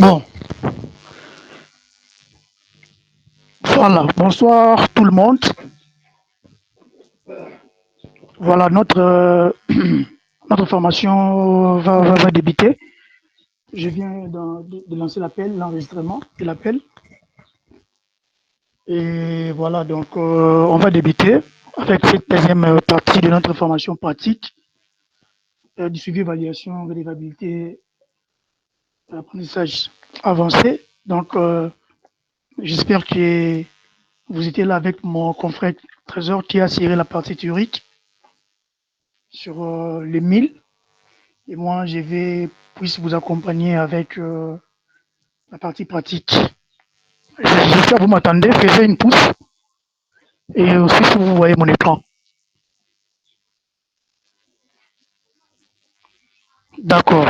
Bon, voilà. Bonsoir tout le monde. Voilà, notre formation va débuter. Je viens de lancer l'appel, l'enregistrement de l'appel. Et voilà, donc on va débuter avec cette deuxième partie de notre formation pratique du suivi, évaluation, vérifiabilité, apprentissage avancé. Donc, j'espère que vous étiez là avec mon confrère Trésor qui a assuré la partie théorique sur les 1000. Et moi, je vais puisse vous accompagner avec la partie pratique. J'espère que vous m'attendez. Faites une pouce et aussi si vous voyez mon écran. D'accord.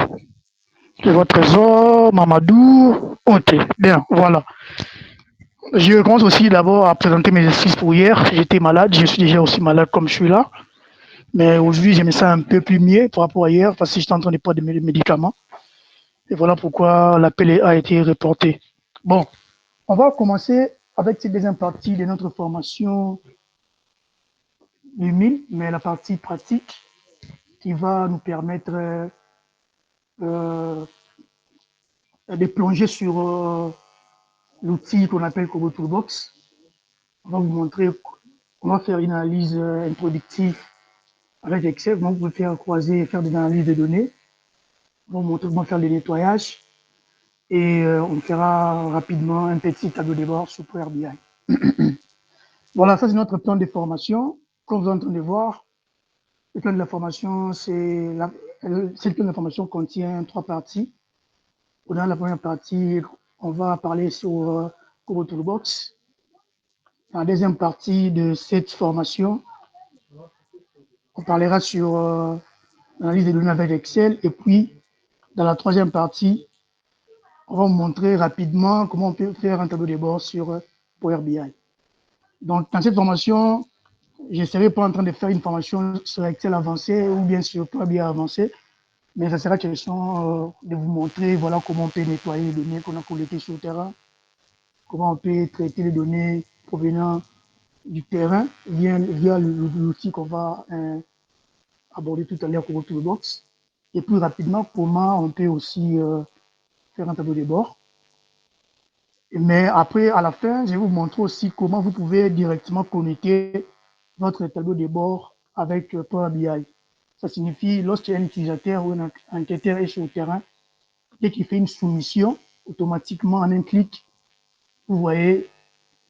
Je vois Trésor, Mamadou. Ok, bien, voilà. Je commence aussi d'abord à présenter mes exercices pour hier. J'étais malade, je suis déjà aussi malade comme je suis là. Mais aujourd'hui, je me sens un peu plus mieux par rapport à hier parce que j'étais en train de prendre des médicaments. Et voilà pourquoi l'appel a été reporté. Bon, on va commencer avec cette deuxième partie de notre formation 2000, mais la partie pratique qui va nous permettre euh, de plonger sur l'outil qu'on appelle Kobo Toolbox. On va vous montrer, on va faire une analyse introductive avec Excel. Donc, vous pouvez faire croiser, faire des analyses de données. On va vous montrer comment faire le nettoyage et on fera rapidement un petit tableau de bord sur Power BI. Voilà, ça c'est notre plan de formation. Comme vous êtes en train de voir, le plan de la formation, cette plan de formation contient 3 parties. Dans la première partie, on va parler sur Kobo Toolbox. Dans la deuxième partie de cette formation, on parlera sur l'analyse des données avec Excel. Et puis, dans la troisième partie, on va vous montrer rapidement comment on peut faire un tableau de bord sur Power BI. Donc, dans cette formation, je ne serai pas en train de faire une formation sur Excel avancé ou bien sur Power BI avancé, mais ça sera question de vous montrer voilà, comment on peut nettoyer les données qu'on a collectées sur le terrain, comment on peut traiter les données provenant du terrain via l'outil qu'on va aborder tout à l'heure pour Toolbox. Et plus rapidement, comment on peut aussi faire un tableau de bord. Mais après, à la fin, je vais vous montrer aussi comment vous pouvez directement connecter votre tableau de bord avec Power BI. Ça signifie, lorsqu'un utilisateur ou un enquêteur est sur le terrain, dès qu'il fait une soumission, automatiquement, en un clic, vous voyez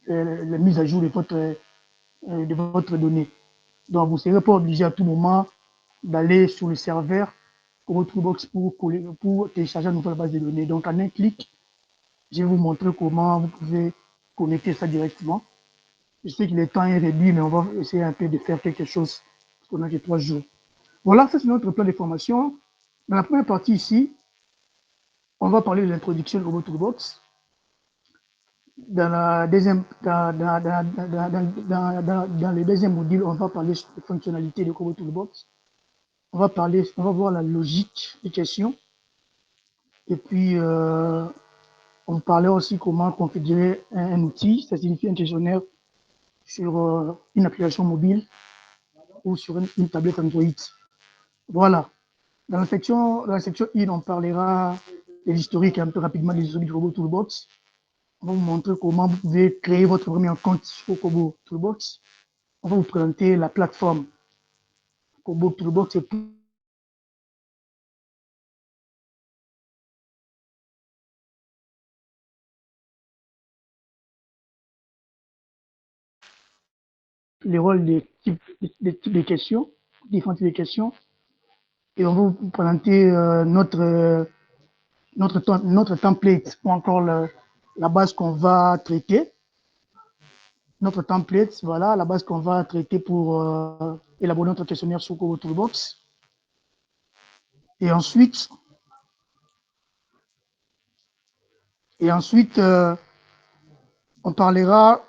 la mise à jour de votre donnée. Donc, vous ne serez pas obligé à tout moment d'aller sur le serveur pour Toolbox pour télécharger une nouvelle base de données. Donc, en un clic, je vais vous montrer comment vous pouvez connecter ça directement. Je sais que le temps est réduit, mais on va essayer un peu de faire quelque chose parce qu'on a que 3 jours. Voilà, ça c'est notre plan de formation. Dans la première partie ici, on va parler de l'introduction au Toolbox. Dans, la deuxième, dans le deuxième module, on va parler des fonctionnalités de Kobo Toolbox. On va voir la logique des questions. Et puis, on parlait aussi comment configurer un outil, ça signifie un questionnaire sur une application mobile ou sur une tablette Android. Voilà. Dans la section 1, on parlera de l'historique un peu rapidement des historiques du Kobo Toolbox. On va vous montrer comment vous pouvez créer votre premier compte sur Kobo Toolbox. On va vous présenter la plateforme Kobo Toolbox et les rôles des questions, différents types de questions. Et on va vous présenter notre template ou encore la base qu'on va traiter. Notre template, voilà, la base qu'on va traiter pour élaborer notre questionnaire sur Kobo Toolbox. Et ensuite, on parlera,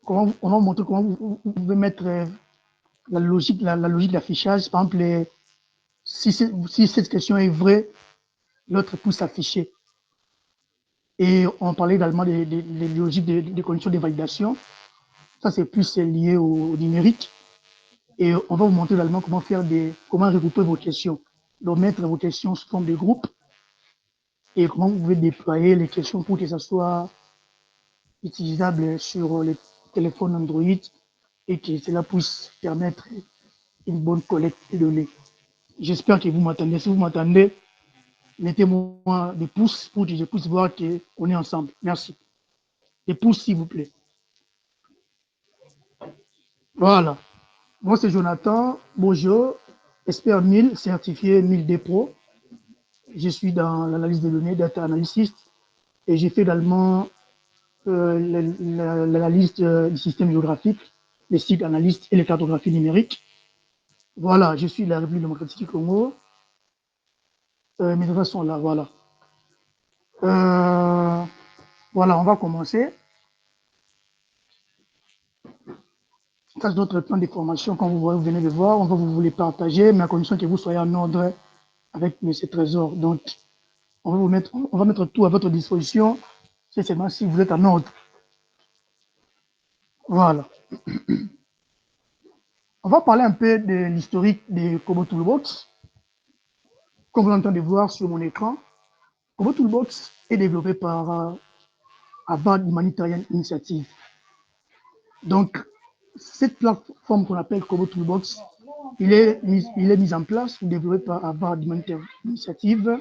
on va vous montrer comment vous pouvez mettre la logique d'affichage. Par exemple, si cette question est vraie, l'autre pouce affiché. Et on parlait également des logiques des conditions de validation. Ça, c'est plus lié au numérique. Et on va vous montrer également comment regrouper vos questions. Donc, mettre vos questions sous forme de groupe et comment vous pouvez déployer les questions pour que ça soit utilisable sur les téléphones Android et que cela puisse permettre une bonne collecte de données. J'espère que vous m'attendez. Si vous m'attendez, mettez-moi des pouces pour que je puisse voir qu'on est ensemble. Merci. Des pouces, s'il vous plaît. Voilà. Moi, c'est Jonathan. Bonjour. Expert 1000, certifié 1000D Pro. Je suis dans l'analyse des données, data analyst, et j'ai fait également l'analyse du système géographique, les sites analystes et les cartographies numériques. Voilà, je suis de la République démocratique du Congo. Mes adresses sont là, voilà. Voilà, on va commencer. Ça, c'est notre plan de formation. Quand vous venez de voir, on va vous les partager, mais à condition que vous soyez en ordre avec M. Trésor. Donc, on va mettre tout à votre disposition. C'est seulement si vous êtes en ordre. Voilà. On va parler un peu de l'historique de Kobo Toolbox. Comme vous l'entendez voir sur mon écran, Kobo Toolbox est développé par Harvard Humanitarian Initiative. Donc, cette plateforme qu'on appelle Kobo Toolbox, il est mis en place ou développé par Harvard Humanitarian Initiative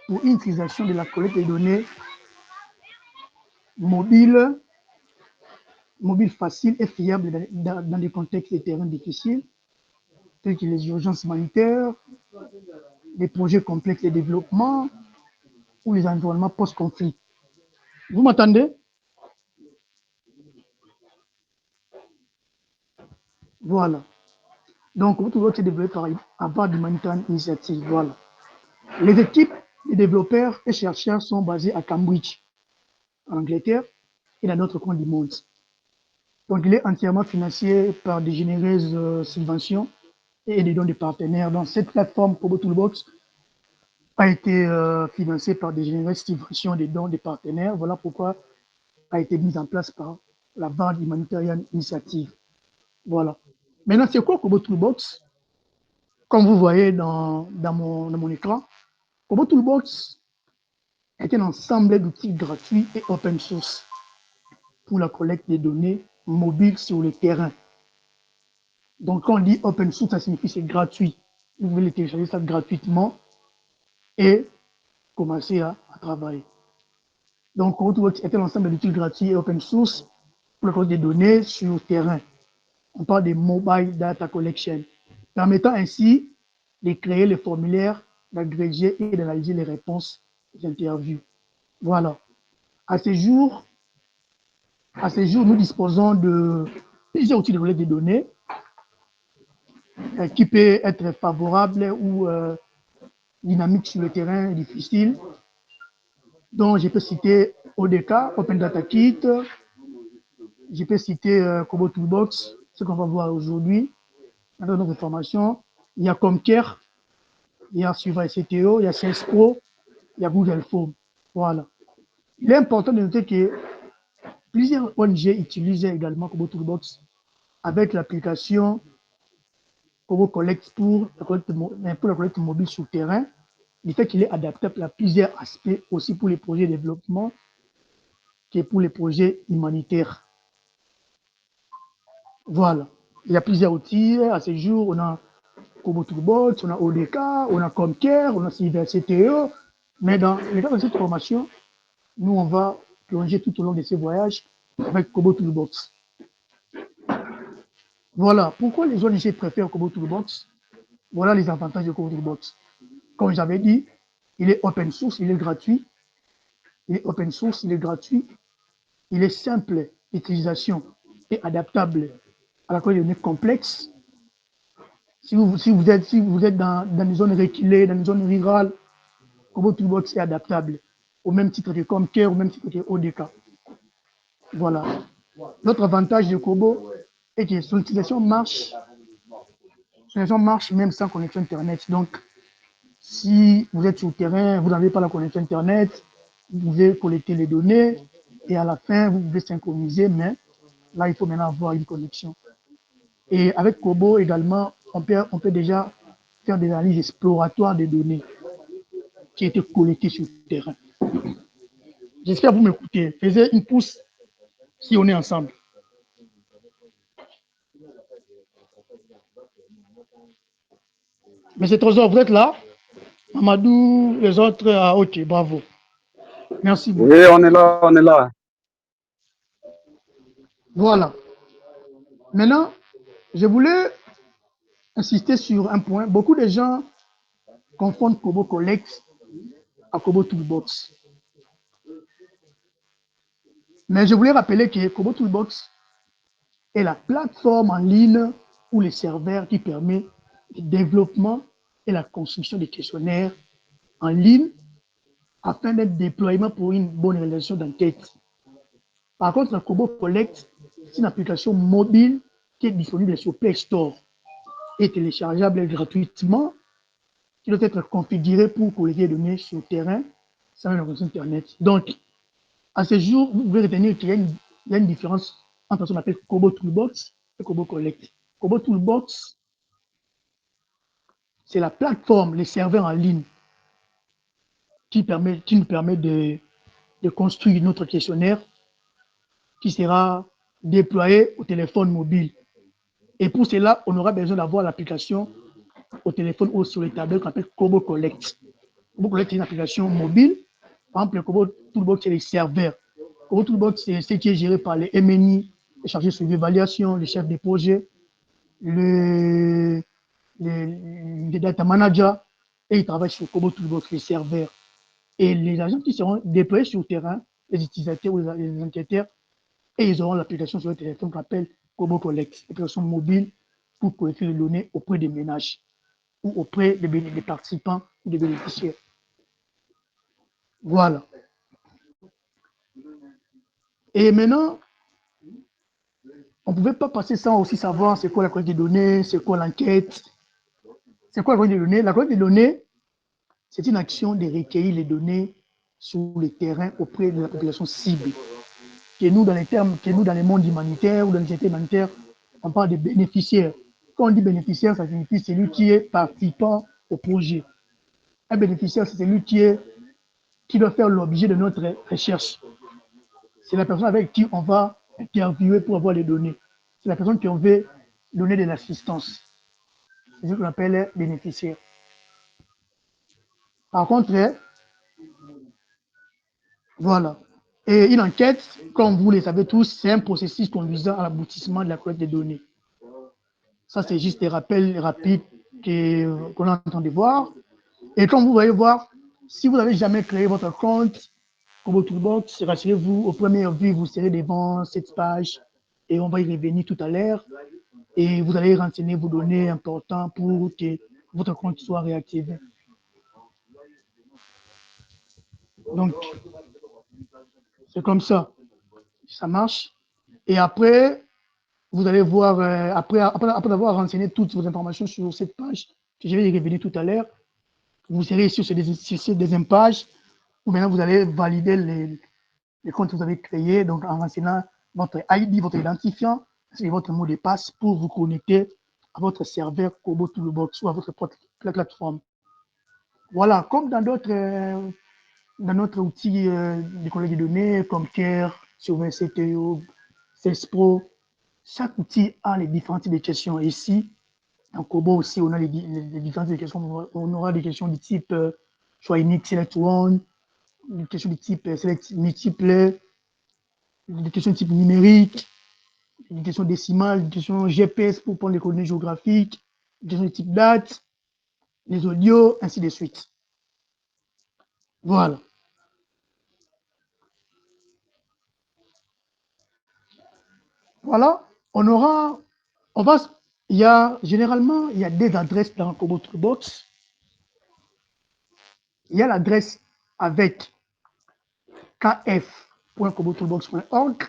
pour une utilisation de la collecte des données mobile facile et fiable dans des contextes de terrain difficiles, tels que les urgences humanitaires, les projets complexes de développement ou les environnements post-conflit. Vous m'entendez? Voilà. Donc, votre work est développé par Harvard Humanitarian Initiative. Voilà. Les équipes de développeurs et chercheurs sont basées à Cambridge, en Angleterre, et dans d'autres coins du monde. Donc, il est entièrement financé par des généreuses subventions et des dons de partenaires. Donc, cette plateforme Kobo Toolbox a été financée par des généreuses subventions, des dons de partenaires. Voilà pourquoi a été mise en place par la Harvard Humanitarian Initiative. Voilà. Maintenant, c'est quoi Kobo Toolbox? Comme vous voyez dans mon écran, Kobo Toolbox est un ensemble d'outils gratuits et open source pour la collecte des données mobiles sur le terrain. Donc, quand on dit open source, ça signifie que c'est gratuit. Vous pouvez les télécharger ça gratuitement et commencer à travailler. Donc, Kobo Toolbox est un ensemble d'outils gratuits et open source pour la collecte des données sur le terrain. On parle de Mobile Data Collection, permettant ainsi de créer les formulaires, d'agréger et d'analyser les réponses aux interviews. Voilà. À ce jour, nous disposons de plusieurs outils de collecte de données qui peuvent être favorables ou dynamiques sur le terrain difficile. Donc, je peux citer ODK, Open Data Kit, je peux citer Kobo Toolbox, ce qu'on va voir aujourd'hui dans notre formation. Il y a Comcare, il y a Suivre CTO, il y a CS Pro, il y a Google Form. Voilà. Il est important de noter que plusieurs ONG utilisent également Kobo Toolbox avec l'application Kobo Collect pour la collecte mobile sur terrain. Du fait qu'il est adaptable à plusieurs aspects, aussi pour les projets de développement que pour les projets humanitaires. Voilà. Il y a plusieurs outils. À ce jour, on a Kobo Toolbox, on a ODK, on a Comcare, on a CTO. Mais dans le cadre de cette formation, nous, on va plonger tout au long de ces voyages avec Kobo Toolbox. Voilà. Pourquoi les ONG préfèrent Kobo Toolbox? Voilà les avantages de Kobo Toolbox. Comme j'avais dit, il est open source, il est gratuit. Il est open source, il est gratuit. Il est simple d'utilisation et adaptable à la collecte de données complexes. Si vous êtes dans des zones reculées, dans des zones rurales, Kobo Toolbox est adaptable, au même titre que Comcare, au même titre que ODK. Voilà. L'autre avantage de Kobo est que son utilisation marche même sans connexion Internet. Donc, si vous êtes sur le terrain, vous n'avez pas la connexion Internet, vous pouvez collecter les données et à la fin, vous pouvez synchroniser, mais là, il faut maintenant avoir une connexion. Et avec Kobo également, on peut déjà faire des analyses exploratoires des données qui ont été collectées sur le terrain. J'espère que vous m'écoutez. Faisez une pouce si on est ensemble. Mais c'est Trésor, vous êtes là? Amadou, les autres, ah, ok, bravo. Merci beaucoup. Oui, on est là, on est là. Voilà. Maintenant, je voulais insister sur un point. Beaucoup de gens confondent Kobo Collect à Kobo Toolbox. Mais je voulais rappeler que Kobo Toolbox est la plateforme en ligne ou les serveurs qui permet le développement et la construction des questionnaires en ligne afin d'être déploiement pour une bonne réalisation d'enquête. Par contre, le Kobo Collect, c'est une application mobile qui est disponible sur Play Store et téléchargeable gratuitement, qui doit être configurée pour collecter des données sur le terrain sans une connexion Internet. Donc, à ce jour, vous pouvez retenir qu'il y a une différence entre ce qu'on appelle Kobo Toolbox et Kobo Collect. Kobo Toolbox, c'est la plateforme, les serveurs en ligne qui nous permet de construire notre questionnaire qui sera déployé au téléphone mobile. Et pour cela, on aura besoin d'avoir l'application au téléphone ou sur les tablettes qu'on appelle Kobo Collect. Kobo Collect est une application mobile. Par exemple, le Kobo Toolbox, c'est les serveurs. Kobo Toolbox, c'est ce qui est géré par les MNI, les chargés sur l'évaluation, les chefs de projet, les data managers, et ils travaillent sur Kobo Toolbox, les serveurs. Et les agents qui seront déployés sur le terrain, les utilisateurs ou les enquêteurs, et ils auront l'application sur le téléphone qu'on appelle Kobo Collect, l'application mobile pour collecter les données auprès des ménages ou auprès des participants ou des bénéficiaires. Voilà. Et maintenant, on ne pouvait pas passer sans aussi savoir c'est quoi la collecte des données, c'est quoi l'enquête, c'est quoi la collecte des données. La collecte des données, c'est une action de recueillir les données sur le terrain auprès de la population cible. Que nous, dans les termes, que nous, dans le monde humanitaire ou dans les humanitaires, on parle de bénéficiaires. Quand on dit bénéficiaire, ça signifie celui qui est participant au projet. Un bénéficiaire, c'est celui qui doit faire l'objet de notre recherche. C'est la personne avec qui on va interviewer pour avoir les données. C'est la personne qui on veut donner de l'assistance. C'est ce qu'on appelle bénéficiaire. Par contre, voilà. Et une enquête, comme vous le savez tous, c'est un processus conduisant à l'aboutissement de la collecte des données. Ça, c'est juste des rappels rapides qu'on est en train de voir. Et comme vous voyez voir, si vous n'avez jamais créé votre compte Kobo Toolbox, rassurez-vous, au premier vue, vous serez devant cette page et on va y revenir tout à l'heure. Et vous allez renseigner vos données importantes pour que votre compte soit réactivé. Donc, c'est comme ça. Ça marche. Et après, vous allez voir, après avoir renseigné toutes vos informations sur cette page, que je vais y revenir tout à l'heure, vous serez sur ces deuxième page où maintenant vous allez valider les comptes que vous avez créés, donc en renseignant votre ID, votre identifiant, et votre mot de passe pour vous connecter à votre serveur Kobo Toolbox ou à votre plateforme. Voilà, comme dans notre outil de collecte de données comme CARE, Surveil CTO, CESPRO, chaque outil a les différents types de questions. Ici, en Kobo aussi, on a les différentes questions. On aura des questions du type choix unique, select one, des questions du type select multiple, des questions de type numérique, des questions décimales, des questions GPS pour prendre les coordonnées géographiques, des questions de type date, les audios, ainsi de suite. Voilà. Voilà. Généralement, il y a des adresses dans Kobo Toolbox. Il y a l'adresse avec kf.kobotoolbox.org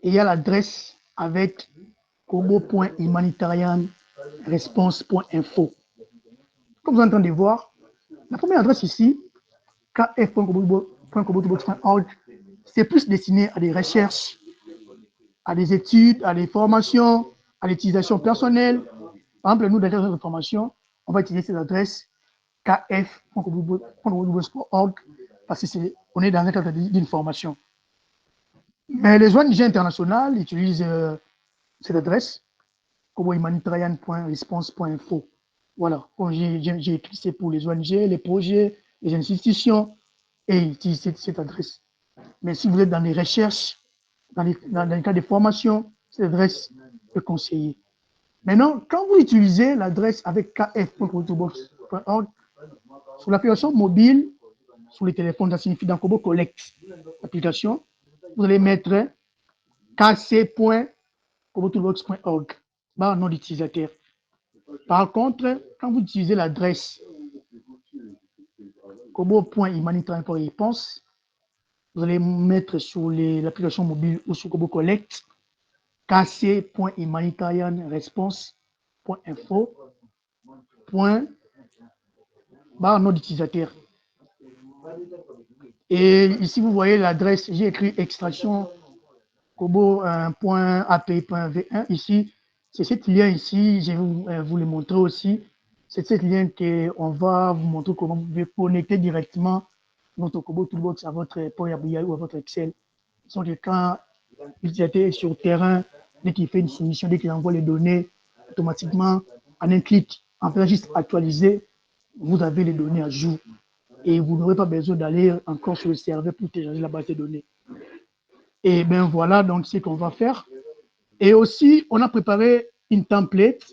et il y a l'adresse avec kobo.humanitarianresponse.info. Comme vous êtes en train de voir, la première adresse ici, kf.kobotoolbox.org, .kobotobox.org, c'est plus destiné à des recherches, à des études, à des formations, à l'utilisation personnelle. Par exemple, nous, dans notre formation, on va utiliser cette adresse kf.kobotobox.org parce qu'on est dans un cadre d'une formation. Mais les ONG internationales utilisent cette adresse kobohumanitarian.response.info. Voilà, j'ai écrit c'est pour les ONG, les projets, les institutions et utilisent cette adresse. Mais si vous êtes dans les recherches, dans les cas de formation, cette adresse est conseillée. Maintenant, quand vous utilisez l'adresse avec kf.kobotobox.org, sur l'application mobile, sur les téléphones, ça signifie dans Kobo Collect, l'application, vous allez mettre kc.kobotobox.org, barre nom d'utilisateur. Par contre, quand vous utilisez l'adresse kobo.humanitarian.réponse, vous allez mettre sur l'application mobile ou sur Kobo Collect kc.humanitarianresponse.info barre nom d'utilisateur. Et ici, vous voyez l'adresse, j'ai écrit extraction kobo.api.v1 ici. C'est ce lien ici, je vais vous le montrer aussi. C'est ce lien qu'on va vous montrer comment vous pouvez connecter directement votre Kobo Toolbox à votre Power BI ou à votre Excel. Sans que quand l'utilisateur est sur le terrain, dès qu'il fait une soumission, dès qu'il envoie les données, automatiquement, en un clic, en faisant juste actualiser, vous avez les données à jour. Et vous n'aurez pas besoin d'aller encore sur le serveur pour télécharger la base de données. Et bien voilà donc ce qu'on va faire. Et aussi, on a préparé une template.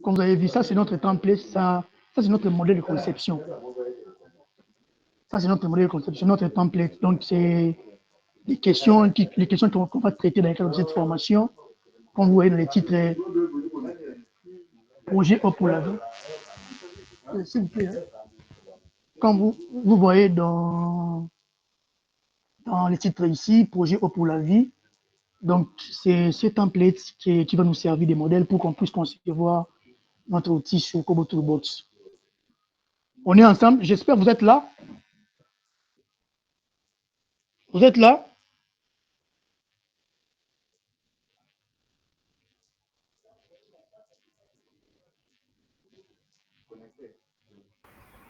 Comme vous avez vu, ça c'est notre template, ça c'est notre modèle de conception. Ça c'est notre modèle de conception, notre template. Donc c'est les questions qu'on va traiter dans le cadre de cette formation. Comme vous voyez dans les titres, projet Eau pour la vie. S'il vous plaît, comme vous voyez dans les titres ici, projet Eau pour la vie. Donc, c'est ce template qui va nous servir de modèle pour qu'on puisse concevoir notre outil sur Kobo Toolbox. On est ensemble. J'espère que vous êtes là. Vous êtes là?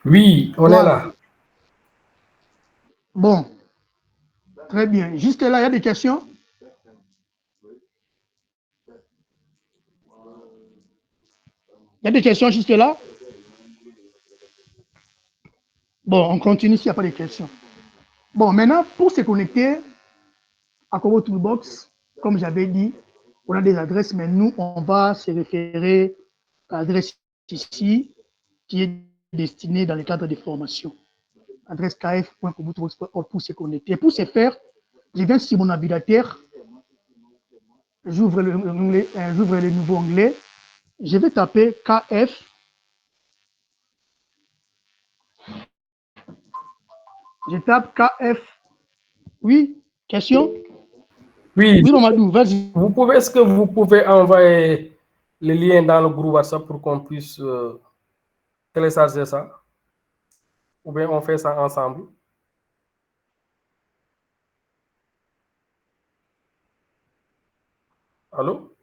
Oui, on est Voilà. là. Bon, très bien. Juste là, il y a des questions? Il y a des questions juste là? Bon, on continue s'il n'y a pas de questions. Bon, maintenant, pour se connecter à Kobo Toolbox, comme j'avais dit, on a des adresses, mais nous, on va se référer à l'adresse ici, qui est destinée dans le cadre des formations. Adresse kf.kobotobox.org pour se connecter. Pour ce faire, je viens sur mon navigateur, j'ouvre le nouveau onglet, je vais taper KF, je tape KF. Oui, question? Oui, Oui, Mamadou, vas-y. est-ce que vous pouvez envoyer le lien dans le groupe WhatsApp pour qu'on puisse télécharger ça? Ou bien on fait ça ensemble? Allô?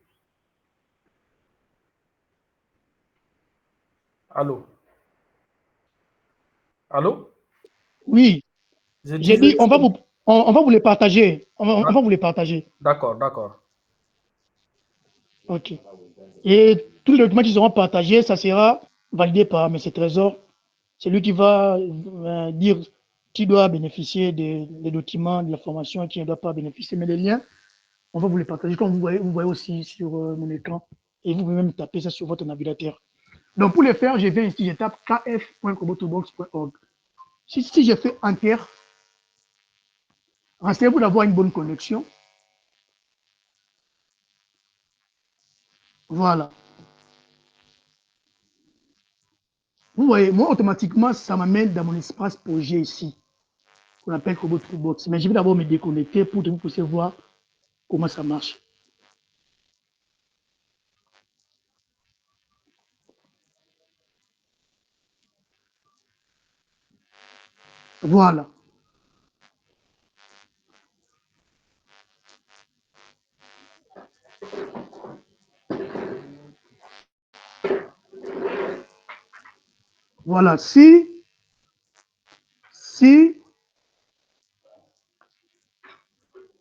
Allô? Allô? Oui, Je j'ai disais, dit, on va vous les partager. On va vous les partager. d'accord, d'accord. OK. Et tous les documents qui seront partagés, ça sera validé par M. Trésor. C'est lui qui va dire qui doit bénéficier des documents de la formation et qui ne doit pas bénéficier. Mais les liens, on va vous les partager. Comme vous voyez aussi sur mon écran. Et vous pouvez même taper ça sur votre navigateur. Donc, pour le faire, je viens ici, je tape kf.kobotobox.org. Si je fais Enter, renseignez-vous d'avoir une bonne connexion. Voilà. Vous voyez, moi, automatiquement, ça m'amène dans mon espace projet ici, qu'on appelle Kobo Toolbox. Mais je vais d'abord me déconnecter pour que vous puissiez voir comment ça marche. Voilà. Voilà, si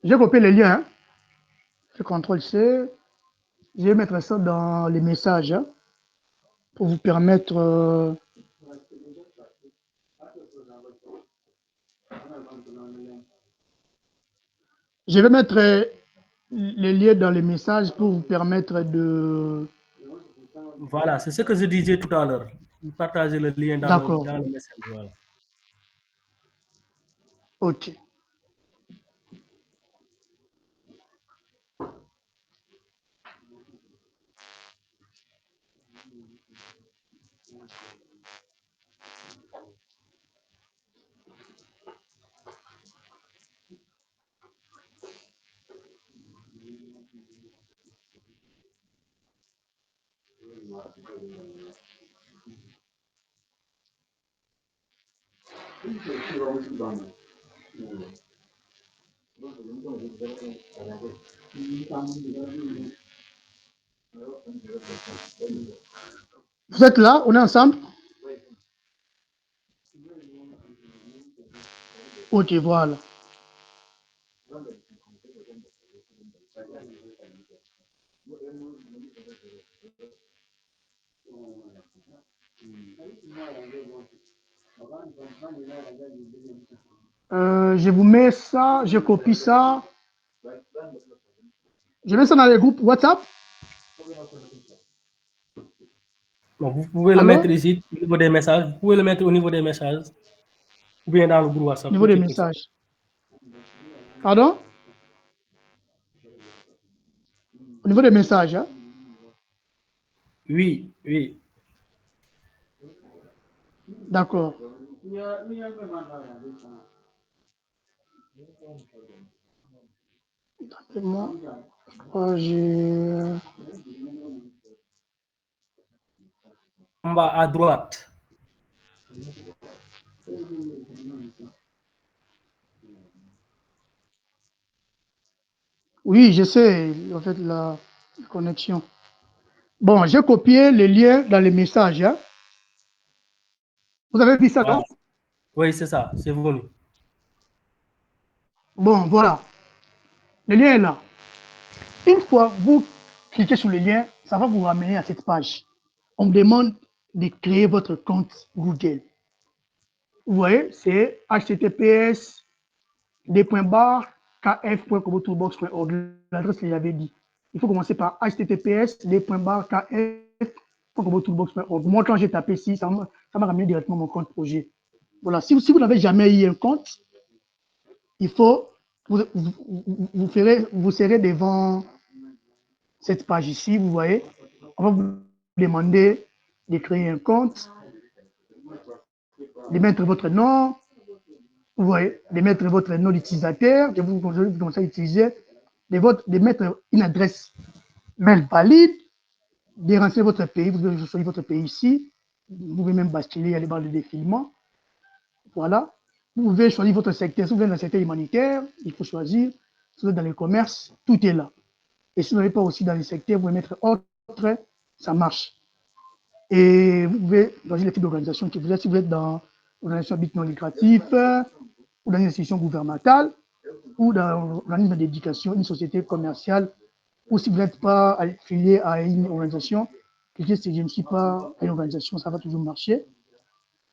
j'ai copié le lien, hein, je contrôle C, je vais mettre ça dans les messages hein, pour vous permettre. Je vais mettre les liens dans les messages pour vous permettre de. Voilà, c'est ce que je disais tout à l'heure. Partagez le lien D'accord. dans le message. Voilà. Ok. Vous êtes là? On est ensemble? Ok, voilà. Je vous mets ça, je copie ça. Je mets ça dans les groupes WhatsApp. Donc, vous pouvez le mettre Allô? ici au niveau des messages. Vous pouvez le mettre au niveau des messages ou bien dans le groupe Au WhatsApp, niveau tout des est possible. messages. Pardon? Au niveau des messages. Hein? Oui, oui. D'accord. Moi, En bas à droite. oui, je sais, en fait, la connexion. Bon, j'ai copié les liens dans les messages. Hein? Vous avez vu ça, Voilà. non? Oui, c'est ça, c'est venu. Bon, voilà. Le lien est là. Une fois vous cliquez sur le lien, ça va vous ramener à cette page. On me demande de créer votre compte Google. Vous voyez, c'est https kf.kobotoolbox.org. L'adresse que j'avais dit. Il faut commencer par https kf.kobotoolbox.org. Moi, quand j'ai tapé ici, ça m'a ramené directement mon compte projet. Voilà. Si vous n'avez jamais eu un compte, il faut, vous serez devant cette page ici, vous voyez. On va vous demander de créer un compte, de mettre votre nom, vous voyez, de mettre votre nom d'utilisateur, que vous commencez à utiliser, de mettre une adresse mail valide, de renseigner votre pays, vous devez choisir votre pays ici, vous pouvez même basculer à les barres de défilement, voilà. Vous pouvez choisir votre secteur, si vous êtes dans le secteur humanitaire, il faut choisir, si vous êtes dans le commerce, tout est là. Et si vous n'êtes pas aussi dans le secteur, vous pouvez mettre autre, ça marche. Et vous pouvez choisir le type d'organisation que vous êtes, si vous êtes dans une organisation à but non lucratif, ou dans une institution gouvernementale, ou dans un organisme d'éducation, une société commerciale, ou si vous n'êtes pas affilié à une organisation, cliquez si je ne suis pas à une organisation, ça va toujours marcher.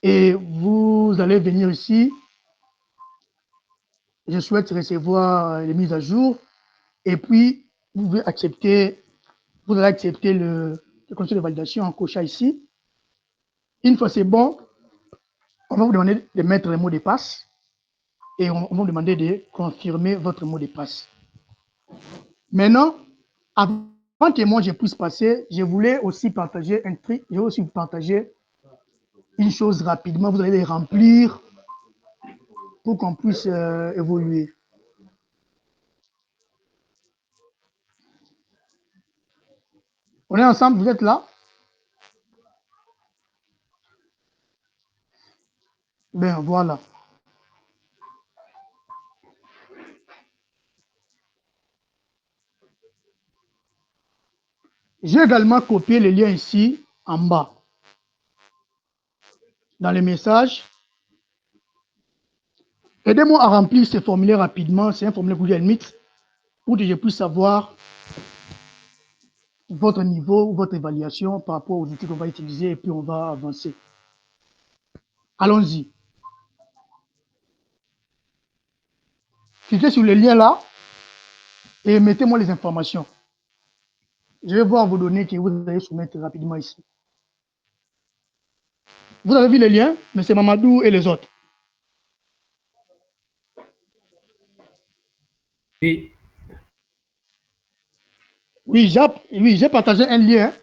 Et vous allez venir ici, je souhaite recevoir les mises à jour, et puis vous pouvez accepter, vous allez accepter le conseil de validation en cochant ici. Une fois c'est bon, on va vous demander de mettre le mot de passe et on va vous demander de confirmer votre mot de passe. Maintenant, avant que moi je puisse passer, je voulais aussi partager un truc, je vais aussi vous partager une chose rapidement, vous allez les remplir pour qu'on puisse évoluer. On est ensemble, vous êtes là? Ben voilà. J'ai également copié le lien ici en bas. dans les messages. Aidez-moi à remplir ce formulaire rapidement. C'est un formulaire Google Meet pour que je puisse savoir votre niveau, votre évaluation par rapport aux outils qu'on va utiliser et puis on va avancer. Allons-y. Cliquez sur le lien là et mettez-moi les informations. Je vais voir vos données que vous allez soumettre rapidement ici. Vous avez vu le lien, M. Mamadou et les autres? Oui. Oui, j'ai partagé un lien.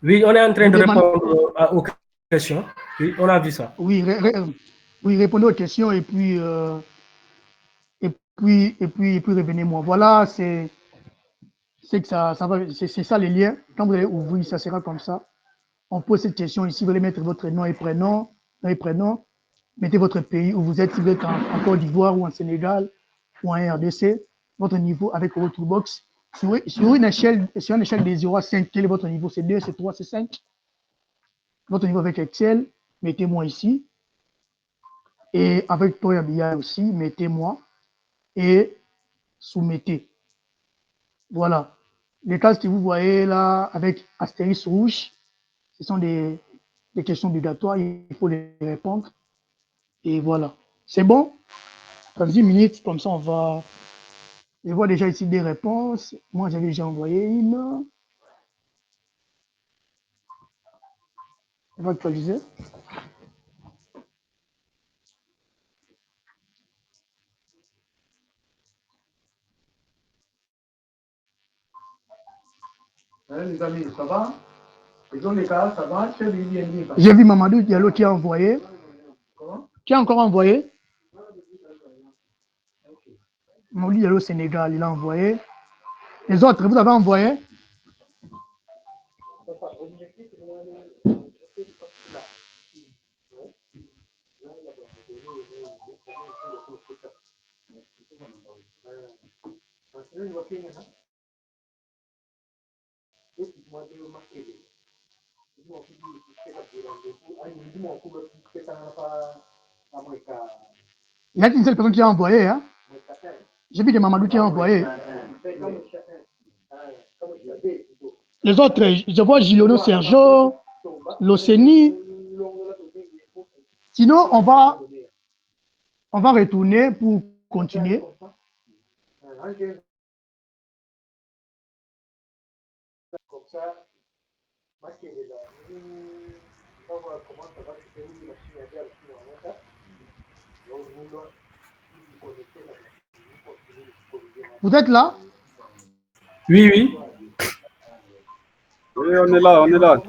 Oui, on est en train de répondre aux questions. Oui, on a vu ça. Oui, oui, répondez aux questions et puis revenez-moi. Voilà, c'est que ça va, c'est ça les liens. Quand vous allez ouvrir, ça sera comme ça. On pose cette question ici, vous allez mettre votre nom et prénom, mettez votre pays où vous êtes, si vous êtes en Côte d'Ivoire ou en Sénégal ou en RDC, votre niveau avec votre toolbox. Sur une échelle de 0 à 5, quel est votre niveau? C'est 2, c'est 3, c'est 5. Votre niveau avec Excel, mettez-moi ici. Et avec Power BI aussi, mettez-moi et soumettez. Voilà. Les cases que vous voyez là avec astérisque rouge, ce sont des questions obligatoires, il faut les répondre. Et voilà. C'est bon? 10 minutes, comme ça on va. Je vois déjà ici des réponses. Moi j'avais déjà envoyé une. On va actualiser. Les amis, ça va? Les cas, ça va? J'ai vu Mamadou Diallo qui a envoyé. Qui a encore envoyé? Mamadou Diallo Sénégal, il a envoyé. Les autres, vous avez envoyé? Il y a une seule personne qui a envoyé. Hein? J'ai vu des Mamadou qui a envoyé. Les autres, je vois Gilono Sergio, Loceni. Sinon, on va retourner pour continuer. Vous êtes là? Oui, oui. Oui, on est là, on est là.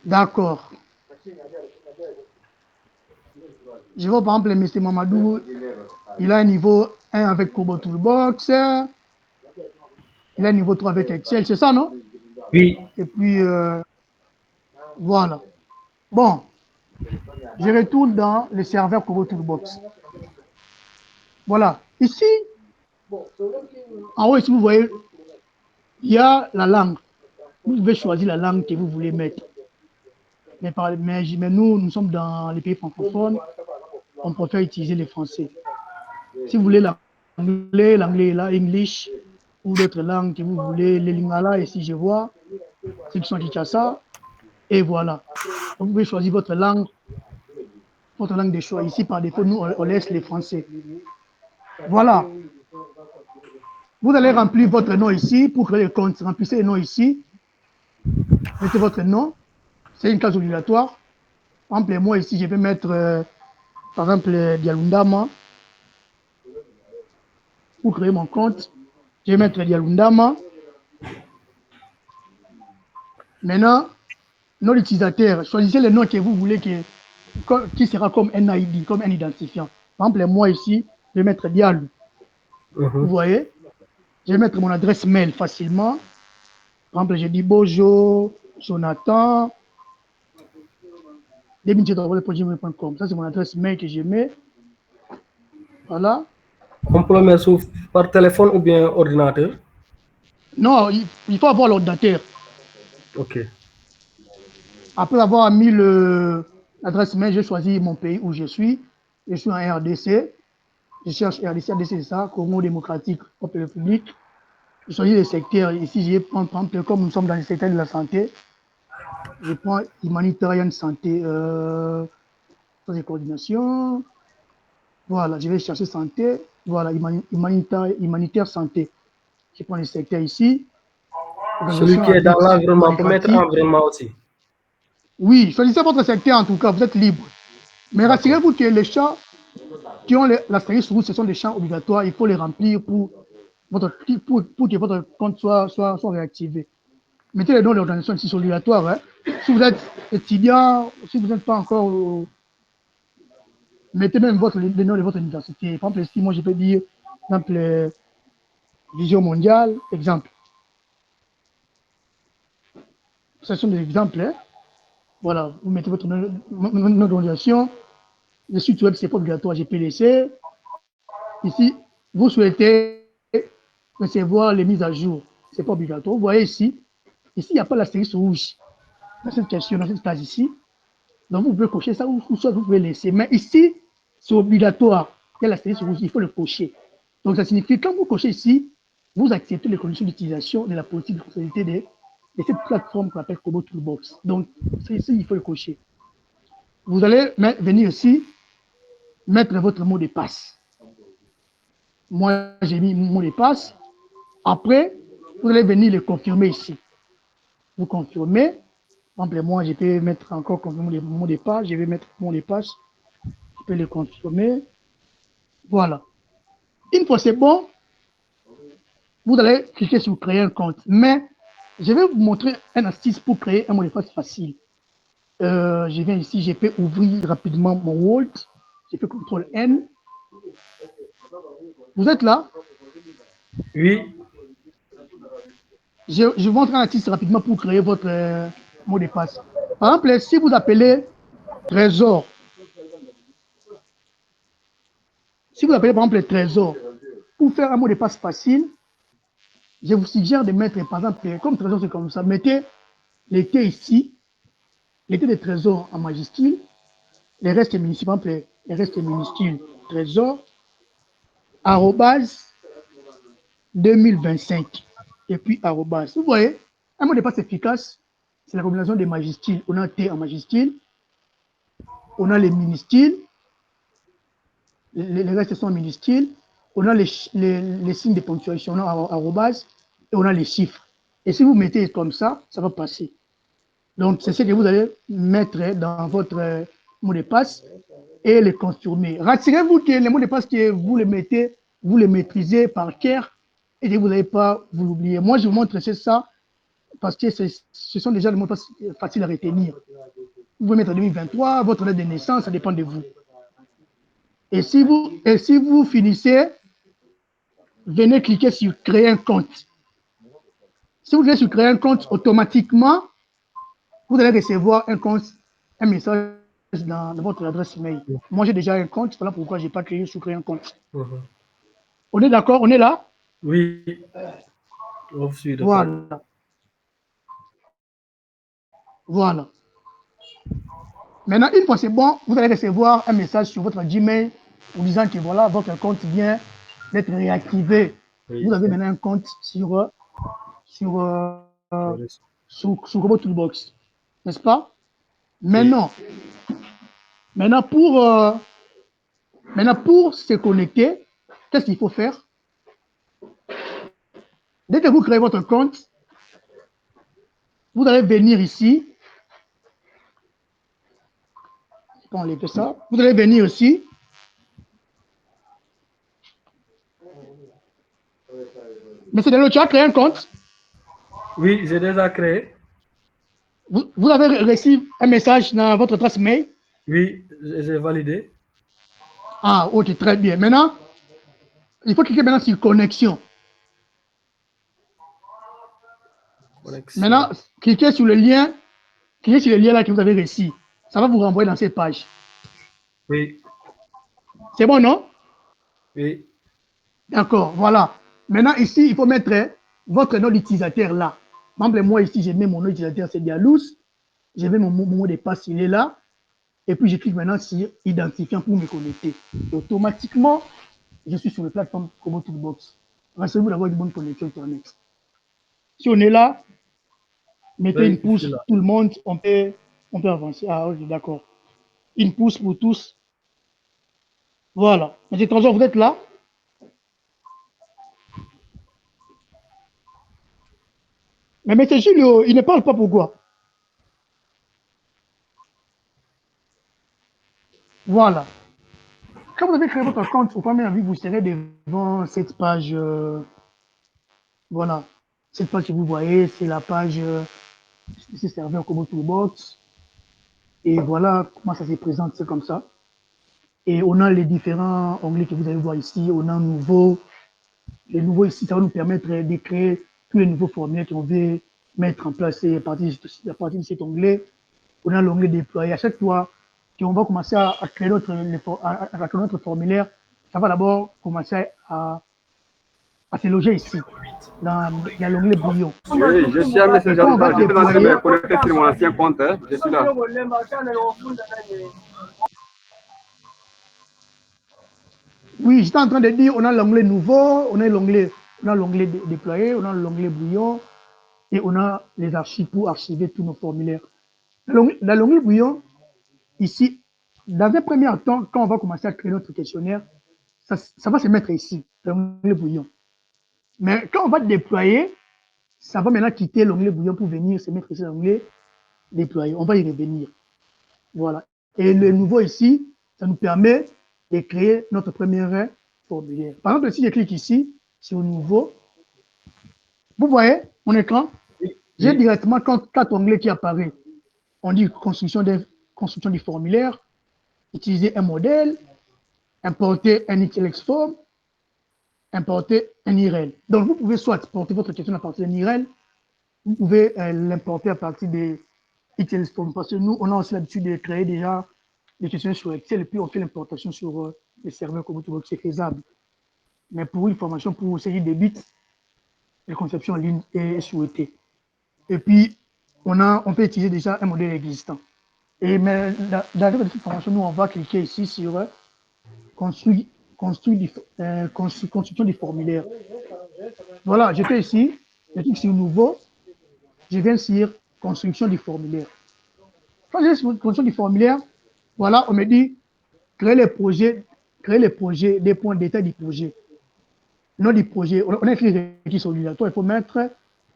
D'accord. Je vois par exemple M. Mamadou, il a un niveau 1 avec Kobo Toolbox, il a un niveau 3 avec Excel, c'est ça, non? Oui. Et puis, voilà. Bon, je retourne dans le serveur Kobo Toolbox. Voilà. Ici, en haut, ici, vous voyez, il y a la langue. Vous pouvez choisir la langue que vous voulez mettre. Mais nous sommes dans les pays francophones, on préfère utiliser les français. Si vous voulez l'anglais est là, English, ou d'autres langues que vous voulez, les Lingala, ici je vois, ceux qui sont Kinshasa, et voilà. Donc, vous pouvez choisir votre langue de choix. Ici, par défaut, nous, on laisse les français. Voilà. Vous allez remplir votre nom ici pour créer le compte. Remplissez le nom ici. Mettez votre nom. C'est une case obligatoire. Par exemple, moi ici, je vais mettre, par exemple, Dialundama. Pour créer mon compte, je vais mettre Dialundama. Maintenant, nom d'utilisateur, choisissez le nom que vous voulez qui sera comme un ID, comme un identifiant. Par exemple, moi ici, je vais mettre Dialou. Vous voyez? Je vais mettre mon adresse mail facilement. Par exemple, je dis bonjour, Jonathan, .com. Ça, c'est mon adresse mail que je mets. Voilà. On peut le mettre par téléphone ou bien ordinateur? Non, il faut avoir l'ordinateur. Ok. Après avoir mis l'adresse mail, j'ai choisi mon pays où je suis. Je suis en RDC. Je cherche RDC, RDC c'est ça, Congo démocratique, République. Je choisis les secteurs. Ici, je prends, par exemple, comme nous sommes dans le secteur de la santé, je prends humanitarienne santé, de coordination. Voilà, je vais chercher santé. Voilà, humanitaire santé. Je prends le secteur ici. Celui Organisation qui à est dans but non l'environnement, pour mettre lucratif. environnement aussi. Oui, choisissez votre secteur en tout cas, vous êtes libre. Mais D'accord. rassurez-vous que les champs qui ont la série rouge, ce sont des champs obligatoires. Il faut les remplir pour que votre compte soit réactivé. Mettez les noms de l'organisation ici, c'est obligatoire. Hein. Si vous êtes étudiant, si vous n'êtes pas encore. Mettez même le nom de votre université. Par exemple, ici, moi, je peux dire, par exemple, Vision mondiale, exemple. Ce sont des exemples. Hein. Voilà, vous mettez votre nom d'organisation. Le site web, c'est pas obligatoire, j'ai pu laisser. Ici, vous souhaitez recevoir les mises à jour. C'est pas obligatoire. Vous voyez ici, il n'y a pas l'astérisque rouge dans cette question, dans cette page ici. Donc, vous pouvez cocher ça ou soit vous pouvez laisser. Mais ici, c'est obligatoire. Il y a l'astérisque rouge, il faut le cocher. Donc, ça signifie que quand vous cochez ici, vous acceptez les conditions d'utilisation de la politique de responsabilité de cette plateforme qu'on appelle Kobo Toolbox. Donc, ici, il faut le cocher. Vous allez venir ici, mettre votre mot de passe. Moi, j'ai mis mon mot de passe. Après, vous allez venir le confirmer ici. Vous confirmez. Par exemple, moi, je peux mettre encore confirmer mon mot de passe. Je vais mettre mon mot de passe. Je peux le confirmer. Voilà. Une fois c'est bon, vous allez cliquer sur créer un compte. Mais je vais vous montrer un astuce pour créer un mot de passe facile. Je viens ici, je peux ouvrir rapidement mon Word. Je fais CTRL N. Vous êtes là? Oui. Je vous montre un astuce rapidement pour créer votre mot de passe. Par exemple, si vous appelez Trésor, si vous appelez par exemple Trésor, pour faire un mot de passe facile, je vous suggère de mettre, par exemple, comme Trésor c'est comme ça, mettez les T ici, les T de Trésor en majuscule, les restes minuscules, par exemple, les restes minuscules, Trésor, arrobase 2025, et puis arrobase. Vous voyez, un mot de passe efficace, c'est la combinaison des majuscules. On a T en majuscule, on a les minuscules, les restes sont minuscules, on a les signes de ponctuation, on a arrobase, et on a les chiffres. Et si vous mettez comme ça va passer. Donc, c'est ce que vous allez mettre dans votre mot de passe et le confirmer. Rassurez-vous que les mots de passe que vous les mettez, vous les maîtrisez par cœur et que vous n'allez pas vous l'oublier. Moi, je vous montre ça parce que ce sont déjà des mots de passe faciles à retenir. Vous pouvez mettre 2023, votre date de naissance, ça dépend de vous. Et si vous finissez, venez cliquer sur créer un compte. Si vous venez sur créer un compte, automatiquement, vous allez recevoir un message dans votre adresse email. Moi, j'ai déjà un compte, voilà pourquoi je n'ai pas créé sur créer un compte. On est d'accord? On est là? Oui. On suit de près. Voilà. Voilà. Maintenant, une fois c'est bon, vous allez recevoir un message sur votre Gmail vous disant que voilà, votre compte vient d'être réactivé. Oui. Vous avez maintenant un compte sur Kobo Toolbox. N'est-ce pas? Oui. Maintenant, pour se connecter, qu'est-ce qu'il faut faire? Dès que vous créez votre compte, vous allez venir ici. Je peux enlever ça. Vous allez venir ici. Monsieur Delo, tu as créé un compte? Oui, j'ai déjà créé. Vous avez reçu un message dans votre adresse mail? Oui, j'ai validé. Ah, ok, très bien. Maintenant, il faut cliquer maintenant sur connexion. Maintenant, Connexion. cliquez sur le lien là que vous avez reçu. Ça va vous renvoyer dans cette page. Oui. C'est bon, non? Oui. D'accord, voilà. Maintenant, ici, il faut mettre votre nom d'utilisateur là. Par exemple, moi ici, j'ai mis mon nom d'utilisateur, c'est Dialous. J'ai mis mon mot de passe, il est là. Et puis, je clique maintenant sur identifiant pour me connecter. Et automatiquement, je suis sur la plateforme Kobo Toolbox. Rassurez-vous d'avoir une bonne connexion Internet. Si on est là, mettez une Oui, je suis pouce, là. tout le monde, on peut avancer. Ah, ok, d'accord. Une pouce pour tous. Voilà. M. Trésor, vous êtes là? Mais M. Julio, il ne parle pas pourquoi? Voilà. Quand vous avez créé votre compte au premier avis, vous serez devant cette page. Voilà. Cette page que vous voyez, c'est la page de ce serveur Kobo Toolbox. Et voilà comment ça se présente, c'est comme ça. Et on a les différents onglets que vous allez voir ici. On a nouveau. Les nouveaux ici, ça va nous permettre de créer tous les nouveaux formulaires qu'on veut mettre en place à partir de cet onglet. On a l'onglet déployé. À chaque fois qu'on va commencer à créer notre formulaire, ça va d'abord commencer à se loger ici, dans l'onglet brouillon. Oui, je suis un Et messenger. quand on va J'étais en train de déployer, me connecter sur mon ancien compte. Hein. Je suis là. oui, j'étais en train de dire, on a l'onglet nouveau, on a l'onglet déployé, on a l'onglet brouillon, et on a les archives pour archiver tous nos formulaires. Dans l'onglet brouillon, ici, dans un premier temps, quand on va commencer à créer notre questionnaire, ça va se mettre ici, l'onglet brouillon. Mais quand on va déployer, ça va maintenant quitter l'onglet brouillon pour venir se mettre ici l'onglet déployer. On va y revenir. Voilà. Et le nouveau ici, ça nous permet de créer notre première formulaire. Par exemple, si je clique ici sur nouveau, vous voyez mon écran, j'ai Oui. directement quatre onglets qui apparaissent. On dit construction du formulaire, utiliser un modèle, importer un XLX form, importer un IRL. Donc, vous pouvez soit porter votre question à partir d'un IRL, vous pouvez l'importer à partir des XLX form. Parce que nous, on a aussi l'habitude de créer déjà des questions sur Excel et puis on fait l'importation sur les serveurs comme tout c'est faisable. Mais pour une formation, pour une série de bits, la conception en ligne est souhaitée. Et puis, on peut utiliser déjà un modèle existant. Et mais dans cette formation, nous, on va cliquer ici sur construction du formulaire. Voilà, j'étais ici, je clique sur nouveau, je viens sur construction du formulaire. Quand je vais sur construction du formulaire, voilà, on me dit créer les projets, des points d'état du projet. Nom du projet, on a écrit les requis obligatoire, il faut mettre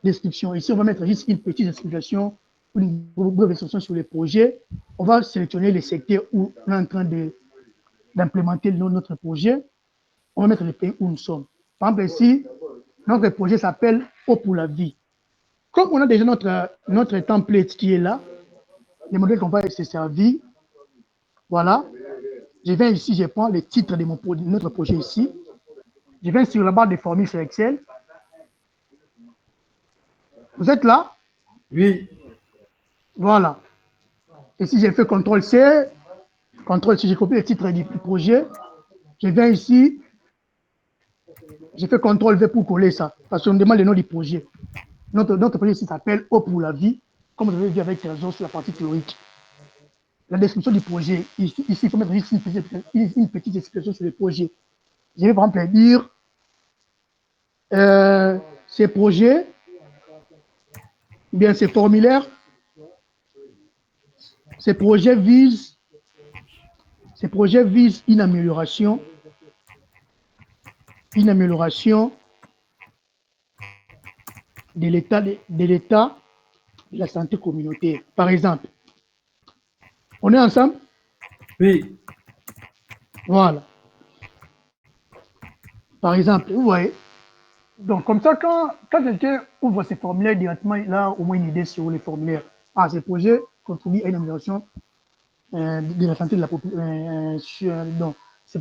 description. Ici, on va mettre juste une petite explication, une brève explication sur les projets. On va sélectionner les secteurs où on est en train d'implémenter notre projet. On va mettre les pays où nous sommes. Par exemple, ici, notre projet s'appelle Eau pour la vie. Comme on a déjà notre template qui est là, les modèles qu'on va se servir, voilà. Je viens ici, je prends le titre de notre projet ici. Je viens sur la barre de formules sur Excel. Vous êtes là? Oui. Voilà. Et si j'ai fait CTRL-C, CTRL-C, j'ai copié le titre du projet. Je viens ici, j'ai fait CTRL-V pour coller ça, parce qu'on me demande le nom du projet. Notre projet ici s'appelle Eau pour la vie, comme vous avez vu avec Trésor sur la partie théorique. La description du projet, ici, il faut mettre juste une petite explication sur le projet. Je vais par exemple dire ces projets, bien ces formulaires, ces projets visent une amélioration de l'état de la santé communautaire. Par exemple, on est ensemble? Oui. Voilà. Par exemple, vous voyez. Donc, comme ça, quand quelqu'un ouvre ces formulaires directement, il a au moins une idée sur les formulaires. Ah, ces projets contribuent à une amélioration de la santé de la population. Donc, ces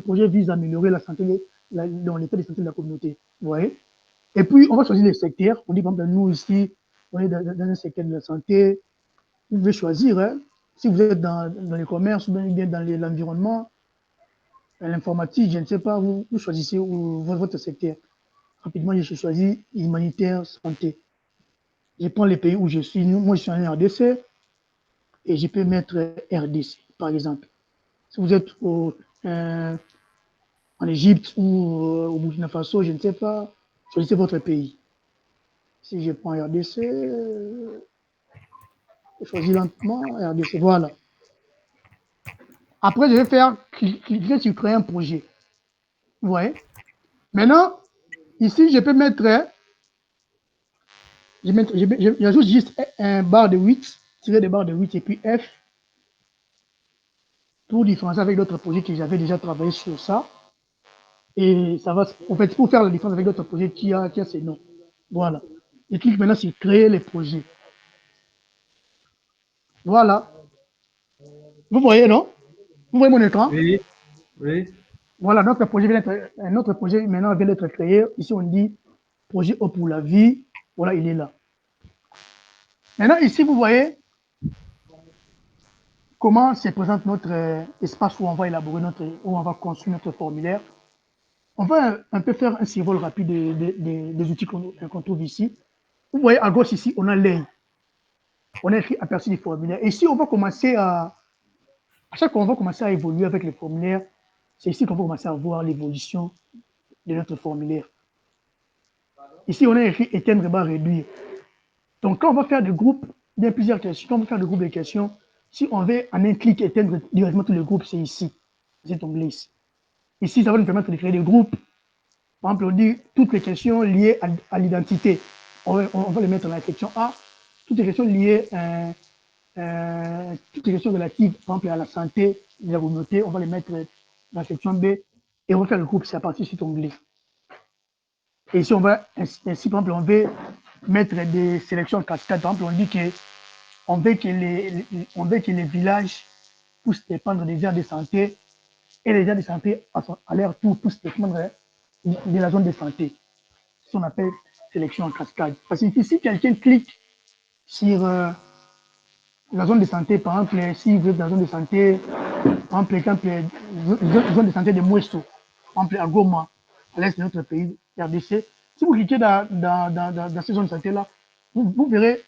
projets visent à améliorer la santé, dans l'état de santé de la communauté. Vous voyez? Et puis, on va choisir les secteurs. On dit, par exemple, nous ici, on est dans un secteur de la santé. Vous pouvez choisir, hein, si vous êtes dans les commerces ou bien dans l'environnement, l'informatique, je ne sais pas, vous choisissez votre secteur. Rapidement, je choisis humanitaire, santé. Je prends les pays où je suis. Moi, je suis en RDC et je peux mettre RDC, par exemple. Si vous êtes en Égypte ou au Burkina Faso, je ne sais pas, choisissez votre pays. Si je prends RDC, je choisis lentement RDC. Voilà. Après, je vais faire cliquer sur créer un projet. Vous voyez? Maintenant, ici, je peux mettre, j'ajoute juste un barre de 8, tirer des barres de 8 et puis F pour différencier avec d'autres projets que j'avais déjà travaillé sur ça. Et ça va, en fait, pour faire la différence avec d'autres projets qui a ces noms. Voilà. Et clique maintenant sur créer les projets. Voilà. Vous voyez, non? Vous voyez mon écran? Oui, oui. Voilà, notre projet vient d'être, un autre projet maintenant vient d'être créé. Ici, on dit projet O pour la vie. Voilà, il est là. Maintenant, ici, vous voyez comment se présente notre espace où on va élaborer où on va construire notre formulaire. On va un peu faire un survol rapide des outils qu'on trouve ici. Vous voyez à gauche ici, on a l'œil. On a écrit aperçu du formulaire. Et ici, on va commencer à chaque fois qu'on va commencer à évoluer avec les formulaires, c'est ici qu'on va commencer à voir l'évolution de notre formulaire. Ici, on a écrit éteindre barre réduire. Donc, quand on va faire des groupes, il y a plusieurs questions. Quand on va faire des groupes de questions, si on veut en un clic éteindre directement tous les groupes, c'est ici, cet onglet ici. Ici, ça va nous permettre de créer des groupes. Par exemple, on dit toutes les questions liées à l'identité. On va les mettre dans la section A. Toutes les questions liées, toutes les questions relatives, par exemple, à la santé, vous notez, on va les mettre dans la section B. Et on va faire le groupe, c'est à partir de cet onglet. Et ici, on va, ainsi, par exemple, on veut mettre des sélections en cascade. Par exemple, on dit que on veut que les villages puissent dépendre des aires de santé et les aires de santé, à leur tour, puissent dépendre de la zone de santé. Ce qu'on appelle sélection en cascade. Parce que si quelqu'un clique sur la zone de santé, par exemple, si vous êtes dans la zone de santé, par exemple, zone de santé de Mouesso, par exemple, à Goma, à l'est de notre pays, RDC, si vous cliquez dans ces zones de santé-là, vous verrez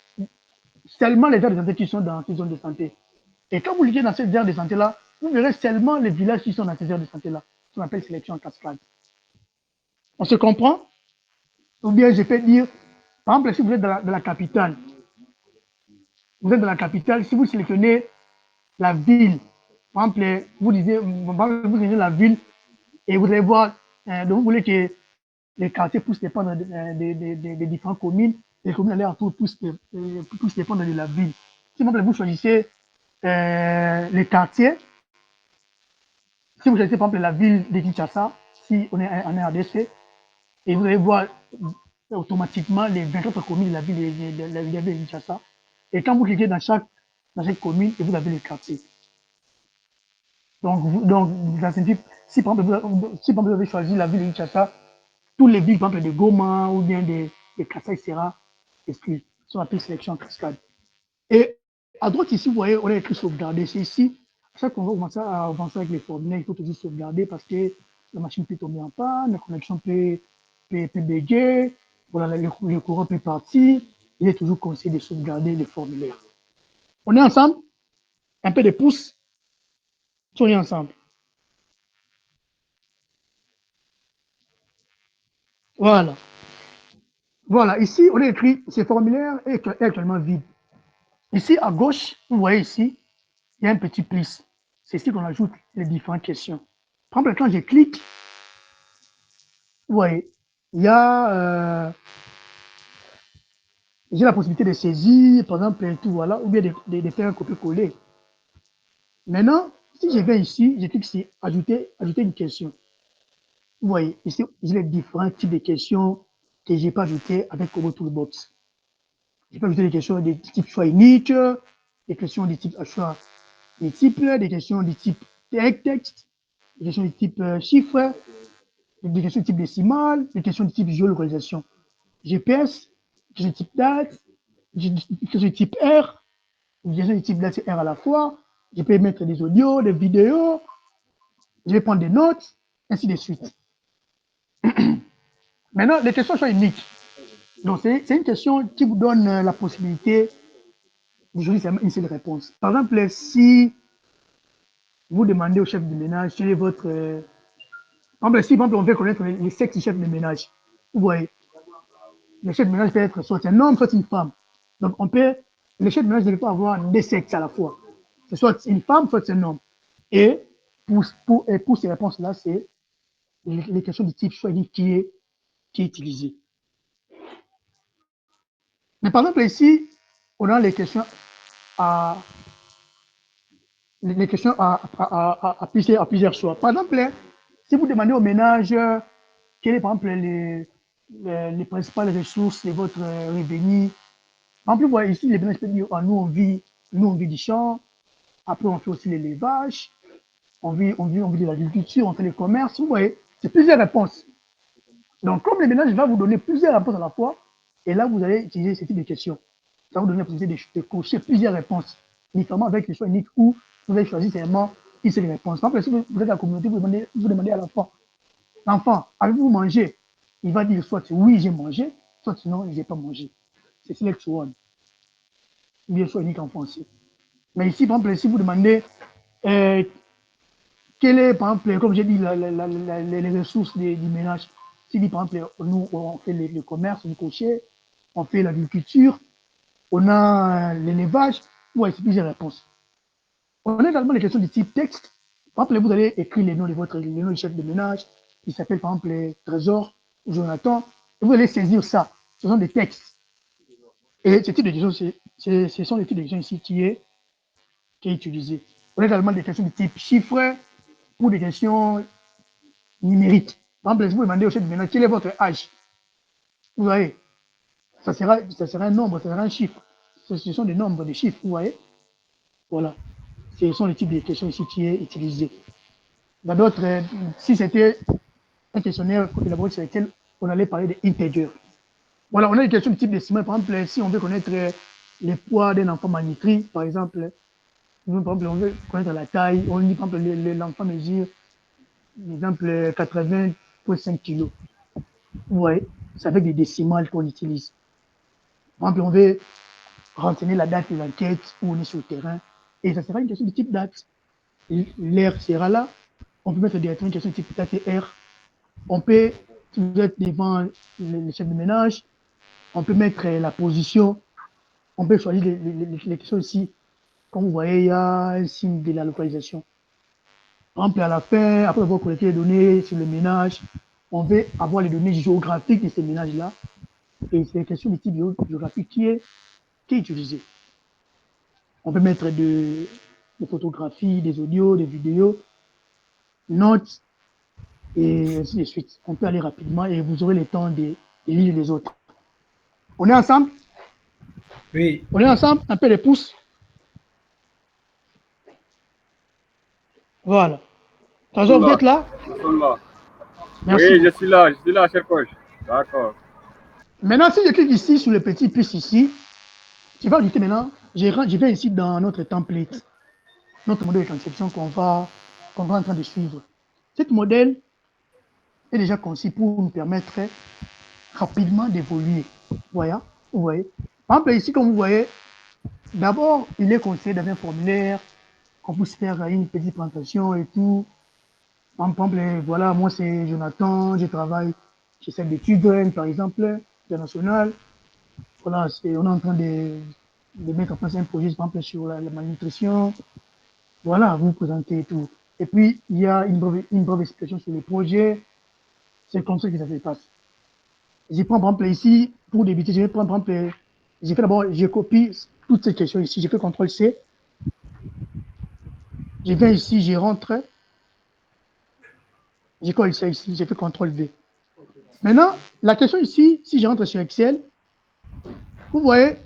seulement les aires de santé qui sont dans ces zones de santé. Et quand vous cliquez dans ces aires de santé-là, vous verrez seulement les villages qui sont dans ces aires de santé-là, ce qu'on appelle sélection en cascade. On se comprend? Ou bien je peux dire, par exemple, si vous êtes dans la capitale, vous êtes dans la capitale, si vous sélectionnez la ville, par exemple, vous disiez la ville et vous allez voir, donc vous voulez que les quartiers puissent dépendre des différentes communes, les communes à leur tour puissent dépendre de la ville. Si vous choisissez les quartiers, si vous choisissez par exemple la ville de Kinshasa, si on est en RDC, et vous allez voir automatiquement les 24 communes de la ville de Kinshasa. Et quand vous cliquez dans chaque commune, et vous avez les quartiers. Donc, ça signifie, si par exemple vous avez choisi la ville de Kinshasa, tous les villes, par exemple de Goma ou bien de Kassai sera exclus. On appelle sélection en cascade. Et à droite ici, vous voyez, on a écrit sauvegarder. C'est ici, à chaque fois qu'on va commencer à avancer avec les formulaires, il faut toujours sauvegarder parce que la machine peut tomber en panne, la connexion peut béguer, voilà, le courant peut partir. Il est toujours conseillé de sauvegarder les formulaires. On est ensemble? Un peu de pouce? On est ensemble. Voilà. Voilà, ici, on a écrit, ce formulaire est actuellement vide. Ici, à gauche, vous voyez ici, il y a un petit plus. C'est ici qu'on ajoute les différentes questions. Par exemple, quand je clique, vous voyez, il y a, j'ai la possibilité de saisir, par exemple, et tout, voilà, ou bien de faire un copier-coller. Maintenant, si je viens ici, je clique sur ajouter une question. Vous voyez, ici, j'ai les différents types de questions que je n'ai pas ajoutées avec Kobo Toolbox. Je peux ajouter des questions de type choix unique, des questions de type choix multiple, des questions de type texte, des questions de type chiffre, des questions de type décimal, des questions de type géolocalisation. GPS, des questions de type date, des questions de type R, des questions de type date et R à la fois. Je peux mettre des audios, des vidéos, je vais prendre des notes, ainsi de suite. Maintenant, les questions sont uniques. Donc, c'est une question qui vous donne la possibilité de choisir une seule réponse. Par exemple, si vous demandez au chef de ménage quel est votre. Par exemple, si par exemple, on veut connaître les sexes du chef de ménage, vous voyez, le chef de ménage peut être soit un homme, soit une femme. Donc, le chef de ménage ne peut pas avoir deux sexes à la fois. C'est soit une femme, soit un homme. Et pour ces réponses-là, c'est les questions du type choisi qui est utilisé. Mais par exemple, ici, on a les questions à, plusieurs choix. Par exemple, si vous demandez au ménage quelles sont par exemple les principales ressources de votre revenu, par exemple, vous voyez ici, les ménages peuvent dire oh, nous on vit du champ, après on fait aussi l'élevage, on vit de l'agriculture, on fait le commerce, vous voyez, c'est plusieurs réponses. Donc, comme le ménage va vous donner plusieurs réponses à la fois, et là, vous allez utiliser ce type de questions. Ça va vous donner la possibilité de cocher plusieurs réponses, différemment avec les choix uniques où vous allez choisir seulement une seule réponse. Par exemple, si vous êtes dans la communauté, vous demandez à l'enfant, avez-vous mangé? Il va dire soit oui, j'ai mangé, soit non, je n'ai pas mangé. C'est select one. Ou bien choix unique en français. Mais ici, par exemple, si vous demandez euh, quel est, par exemple, comme j'ai dit, les ressources du ménage, si par exemple, nous, on fait le commerce, le crochet, on fait l'agriculture, on a l'élevage, ouais, c'est plusieurs réponses. On a également les questions du type texte. Par exemple, vous allez écrire les noms du chef de ménage, qui s'appelle par exemple Trésor, Jonathan, et vous allez saisir ça. Ce sont des textes. Et ce type de questions, ce sont les types de questions ici qui est utilisé. On a également des questions du type chiffre pour des questions numériques. Par exemple, si vous demandez au chef de ménage quel est votre âge, vous voyez, ça sera un nombre, ça sera un chiffre. Ce sont des nombres, des chiffres, vous voyez. Voilà. Ce sont les types de questions ici qui est utilisé. Dans d'autres, si c'était un questionnaire élaboré sur lequel on allait parler des integers. Voilà, on a des questions de type décimal. Par exemple, si on veut connaître les poids d'un enfant malnutri, par exemple, on veut connaître la taille, on dit par exemple l'enfant mesure, par exemple, 80,5 kg. Ouais, c'est avec des décimales qu'on utilise. Par exemple, on veut renseigner la date de l'enquête où on est sur le terrain, et ça sera une question de type date. L'heure sera là. On peut mettre directement une question de type date et heure. On peut, si vous êtes devant le chef de ménage, on peut mettre la position. On peut choisir les questions ici. Comme vous voyez, il y a un signe de la localisation. Par exemple, à la fin, après avoir collecté les données sur le ménage, on veut avoir les données géographiques de ces ménages-là. Et c'est une question de type géographique qui est utilisée. On peut mettre des photographies, des audios, des vidéos, notes, et ainsi de suite. On peut aller rapidement et vous aurez le temps de lire les autres. On est ensemble? Oui. On est ensemble? Un peu les pouces. Voilà. Trésor, vous êtes là? Merci Oui, beaucoup. je suis là, cher coach. D'accord. Maintenant, si je clique ici sur le petit plus ici, je vais ajouter maintenant, je vais ici dans notre template, notre modèle de conception qu'on va en train de suivre. Ce modèle est déjà conçu pour nous permettre rapidement d'évoluer. Voilà, vous voyez. Par exemple, ici, comme vous voyez, d'abord, il est conseillé dans un formulaire qu'on puisse faire une petite présentation et tout. Par exemple, voilà, moi c'est Jonathan, je travaille chez celle d'études, par exemple, international. Voilà, on est en train de mettre en place un projet, par exemple, sur la malnutrition. Voilà, vous présentez tout. Et puis, il y a une brève explication sur le projet. C'est comme ça que ça se passe. Je prends, par exemple, ici, pour débuter, je vais prendre, par exemple, je fais d'abord, je copie toutes ces questions ici. Je fais CTRL-C. Je viens ici, je rentre. Je colle ça ici, je fais CTRL-V. Maintenant, la question ici, si je rentre sur Excel, vous voyez,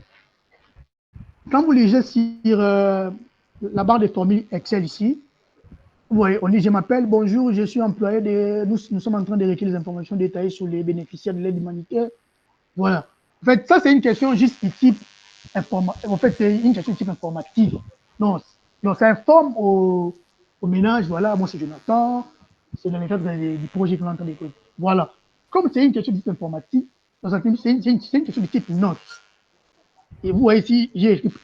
quand vous lisez sur la barre de formules Excel ici, vous voyez, on dit je m'appelle, bonjour, je suis employé de. Nous sommes en train de recueillir les informations détaillées sur les bénéficiaires de l'aide humanitaire. Voilà. En fait, ça, c'est une question juste de type En fait, c'est une question de type informative. Donc, ça informe au ménage, voilà, moi c'est Jonathan, c'est dans le cadre du projet qu'on est en train d'écouter. Voilà. comme c'est une question de type informatique, c'est une question de type note. Et vous voyez ici,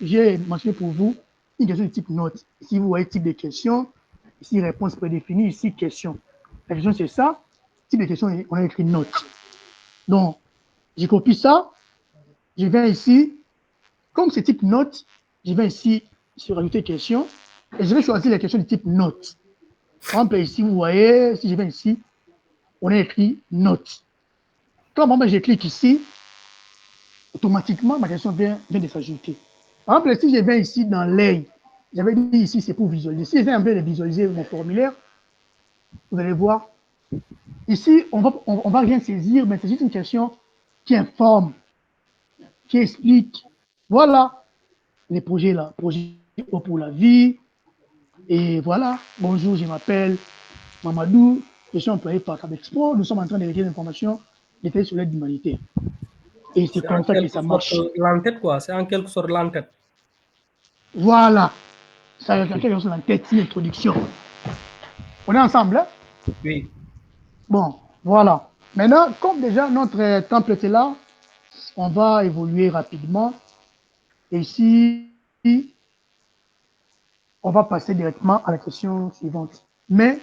j'ai mentionné pour vous une question de type note. Ici, vous voyez type de question, ici réponse prédéfinie, ici question. La question c'est ça, type de question, on a écrit note. Donc, je copie ça, je viens ici, comme c'est type note, je vais ici sur ajouter question, et je vais choisir la question de type note. Par exemple, ici, vous voyez, si je viens ici, on a écrit note. Quand moi je clique ici, automatiquement, ma question vient de s'ajouter. Par exemple, si je viens ici dans l'œil, j'avais dit ici, c'est pour visualiser. Si je viens en train de visualiser mon formulaire, vous allez voir, ici, on va rien saisir, mais c'est juste une question qui informe, qui explique. Voilà, les projets là, projet pour la vie. Et voilà, bonjour, je m'appelle Mamadou, je suis employé par Cabexpro. Nous sommes en train de récolter l'information détaillée sur l'aide humanitaire. Et c'est comme ça que ça marche. L'entête, quoi. C'est en quelque sorte l'entête. Voilà. Ça a quelque chose dans la tête, une introduction. On est ensemble, hein? Oui. Bon, voilà. Maintenant, comme déjà notre template est là, on va évoluer rapidement. Et ici, on va passer directement à la question suivante. Mais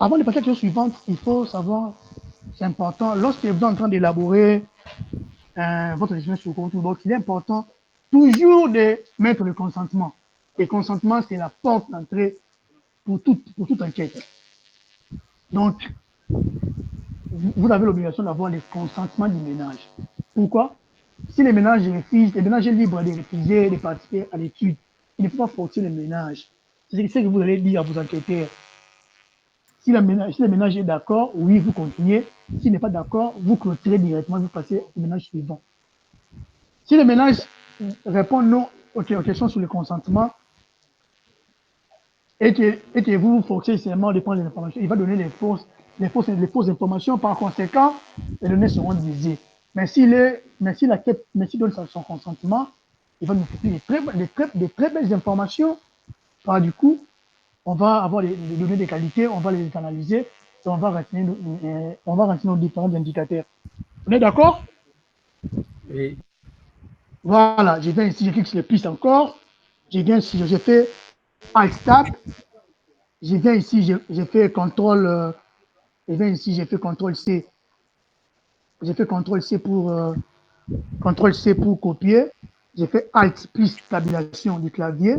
avant de passer à la question suivante, il faut savoir, c'est important, lorsque vous êtes en train d'élaborer votre décision sur Contourbox, il est important toujours de mettre le consentement. Le consentement, c'est la porte d'entrée pour toute enquête. Donc, vous avez l'obligation d'avoir le consentement du ménage. Pourquoi? Si les ménages refusent, les ménages est libre de refuser de participer à l'étude. Il ne faut pas forcer les ménages. C'est ce que vous allez dire à vos enquêteurs. Si le ménage est d'accord, oui, vous continuez. S'il n'est pas d'accord, vous clôturez directement, vous passez au ménage suivant. Si le ménage répond non aux questions sur le consentement et que vous forcez seulement de prendre les informations, il va donner les fausses informations. Par conséquent, les données seront biaisées. Mais s'il donne son consentement, il va nous fournir de très belles informations. Par du coup, on va avoir des données de qualité, on va les analyser et on va renseigner nos différents indicateurs. On est d'accord? Oui. Voilà, je viens ici, je clique sur le plus encore. Je viens ici, je fais Alt-Tab. Je viens ici, je fais CTRL. Je viens ici, j'ai fait CTRL-C. J'ai fait CTRL-C pour copier. J'ai fait Alt plus tabulation du clavier.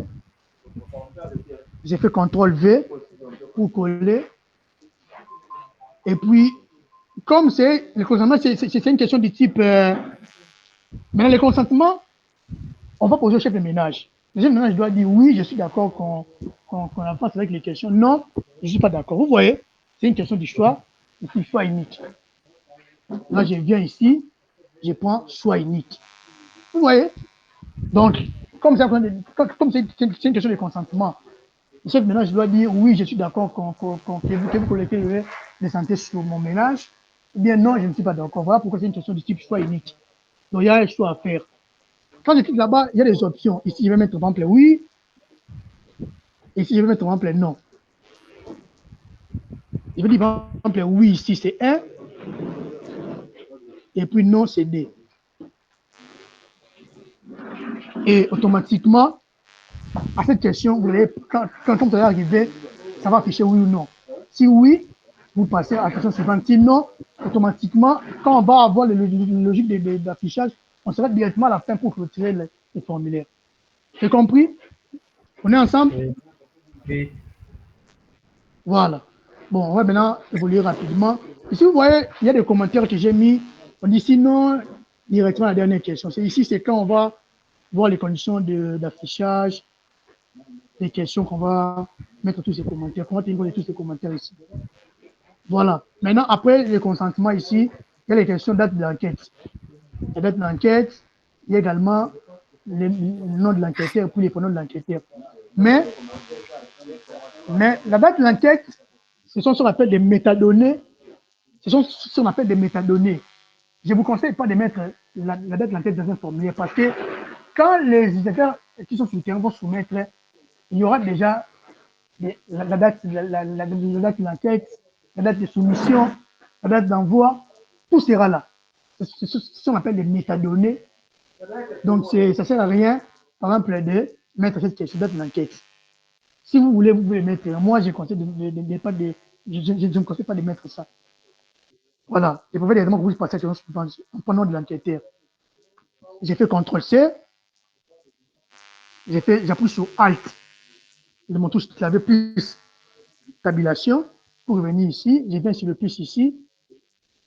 J'ai fait CTRL-V pour coller. Et puis, comme c'est le consentement, c'est une question du type. Maintenant, le consentement, on va poser au chef de ménage. Le chef de ménage doit dire oui, je suis d'accord qu'on avance avec les questions. Non, je ne suis pas d'accord. Vous voyez, c'est une question du choix, du choix unique. Là, je viens ici, je prends choix unique. Vous voyez? Donc, comme c'est une question de consentement, le chef de ménage doit dire oui, je suis d'accord que vous collectez les santé sur mon ménage. Ou bien non, je ne suis pas d'accord. Voilà pourquoi c'est une question du type choix unique. Donc, il y a un choix à faire. Quand je clique là-bas, il y a des options. Ici, je vais mettre par exemple oui. Ici, je vais mettre par exemple non. Je vais dire par exemple oui, ici c'est 1. Et puis non, c'est 2. Et automatiquement, à cette question, vous allez, quand vous allez arriver, ça va afficher oui ou non. Si oui, vous passez à la question suivante. Si non, automatiquement, quand on va avoir le logique d'affichage, on sera directement à la fin pour clôturer les formulaires. C'est compris? On est ensemble? Oui. Oui. Voilà. Bon, on va maintenant évoluer rapidement. Ici, vous voyez, il y a des commentaires que j'ai mis. On dit sinon, directement à la dernière question. Ici, c'est quand on va voir les conditions d'affichage, les questions qu'on va mettre tous ces commentaires. Comment tenir compte de tous ces commentaires ici. Voilà. Maintenant, après le consentement ici, il y a les questions de date de l'enquête. La date de l'enquête, il y a également le nom de l'enquêteur et puis les pronoms de l'enquêteur. Mais la date de l'enquête, ce sont ce qu'on appelle des métadonnées. Ce sont ce qu'on appelle des métadonnées. Je ne vous conseille pas de mettre la date de l'enquête dans un formulaire parce que quand les utilisateurs qui sont sur le terrain vont soumettre, il y aura déjà la date de l'enquête, la date de soumission, la date d'envoi. Tout sera là. C'est ce qu'on appelle les métadonnées. Donc, ça ne sert à rien, par exemple, de mettre cette question dans l'enquête. Si vous voulez, vous pouvez mettre. Moi, je ne conseille je ne conseille pas de mettre ça. Voilà. Je préfère évidemment que vous passez à la suivante en prenant de l'enquêteur. J'ai fait CTRL-C. J'appuie sur ALT. De mon touche clavier plus tabulation pour revenir ici. Je viens sur le plus ici.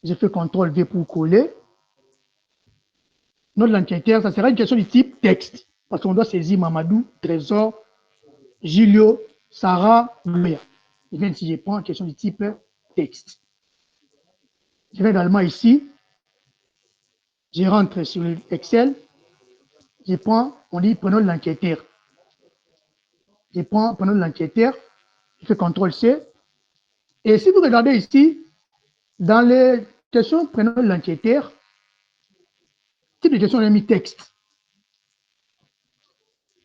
J'ai fait CTRL-V pour coller. Nom de l'enquêteur, ça sera une question du type texte. Parce qu'on doit saisir Mamadou, Trésor, Julio, Sarah, Louia. Je viens ici, je prends une question du type texte. Je vais également ici. Je rentre sur Excel. Je prends, on dit prenons l'enquêteur. Je prends prenons l'enquêteur. Je fais CTRL-C. Et si vous regardez ici, dans les questions prenons l'enquêteur, type de question, on a mis texte.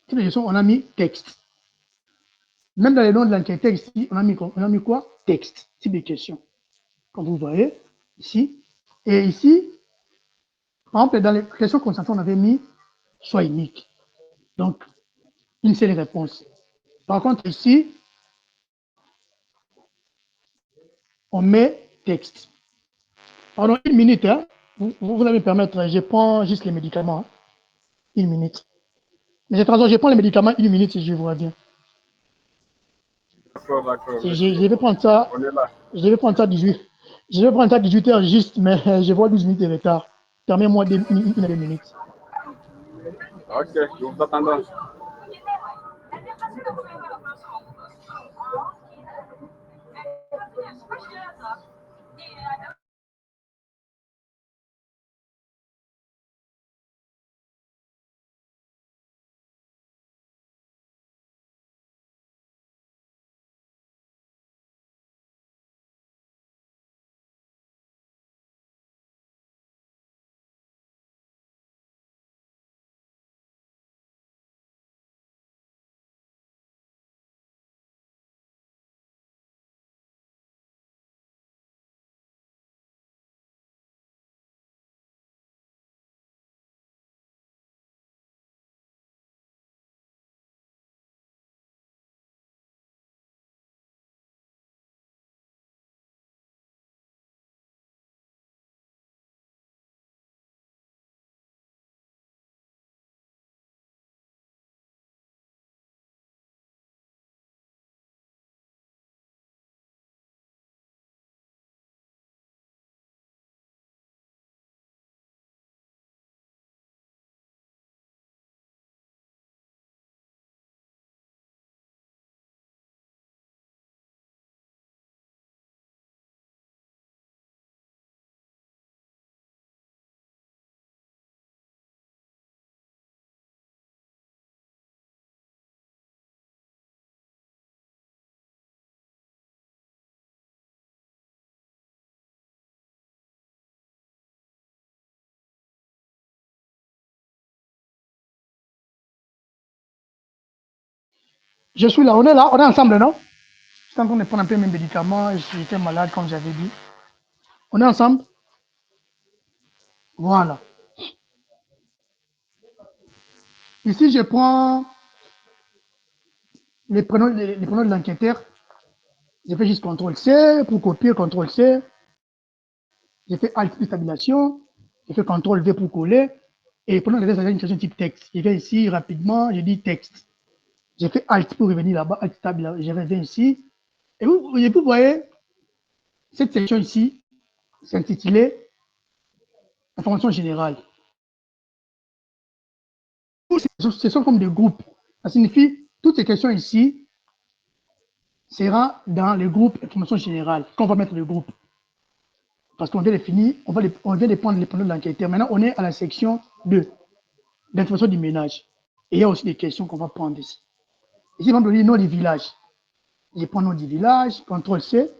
Type de question, on a mis texte. Même dans les noms de l'enquêteur ici, on a mis quoi? Texte. Type de question. Comme vous voyez, ici. Et ici, par exemple, dans les questions constantes, on avait mis soit unique. Donc, une seule réponse. Par contre, ici, on met texte. Pardon, une minute. Hein? Vous allez me permettre, je prends juste les médicaments. Hein? Une minute. Mais je prends les médicaments une minute si je vous reviens. D'accord. Je vais prendre ça. On est là. Je vais prendre ça 18. Je vais prendre ça 18 heures juste, mais je vois 12 minutes de retard. Permets-moi une à 2 minutes. Ok, je vous attends. Je suis là, on est là, on est ensemble, non? Je suis en train de prendre un peu mes médicaments, j'étais malade comme j'avais dit. On est ensemble? Voilà. Ici, je prends les prénoms de l'enquêteur. Je fais juste CTRL-C pour copier, CTRL-C. J'ai fait Alt plus tabulation. J'ai fait CTRL-V pour coller. Et pendant que j'ai une question type texte. Je viens ici rapidement, je dis texte. J'ai fait Alt pour revenir là-bas, Alt tab, je reviens ici. Et vous voyez, cette section ici, c'est intitulé Information générale. Ce sont comme des groupes. Ça signifie, toutes ces questions ici seront dans le groupe Information générale, qu'on va mettre le groupe. Parce qu'on vient de finir, on vient de prendre les panneaux de l'enquêteur. Maintenant, on est à la section 2, d'information du ménage. Et il y a aussi des questions qu'on va prendre ici. Ici, on va donner nom du village. Je prends nom du village, CTRL-C.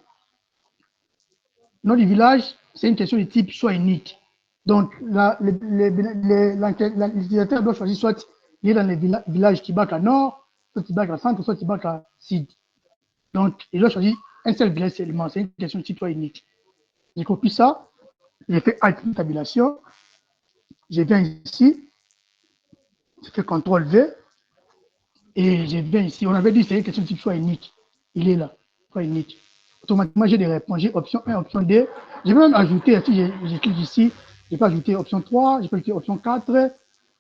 Nom du village, c'est une question de type soit unique. Donc, l'utilisateur doit choisir soit il est dans le village Tibaka Nord, soit Tibaka Centre, soit Tibaka Sud. Donc, il doit choisir un seul village seulement. C'est une question de type soit unique. Je copie ça, J'ai fait Alt plus tabulation. Je viens ici, je fais CTRL V. Et je viens ici. On avait dit que c'est une question de type choix unique. Il est là, choix unique. Automatiquement, j'ai des réponses. J'ai option 1, option 2. Je vais même ajouter, si je clique ici, je peux ajouter option 3, je peux ajouter option 4.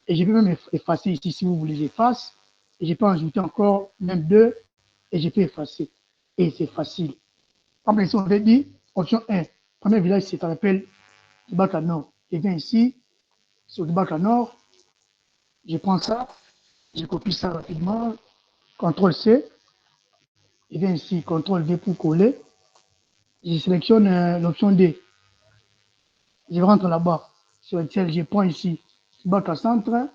Et je peux même effacer ici si vous voulez, j'efface. Et je peux ajouter encore même 2. Et je peux effacer. Et c'est facile. Par exemple, ici, on avait dit option 1. Premier village, ça s'appelle Kibaka Nord. Je viens ici, sur Kibaka Nord. Je prends ça. Je copie ça rapidement. CTRL C. Je viens ici, CTRL V pour coller. Je sélectionne l'option D. Je rentre là-bas. Sur Excel, je prends ici, bac à centre,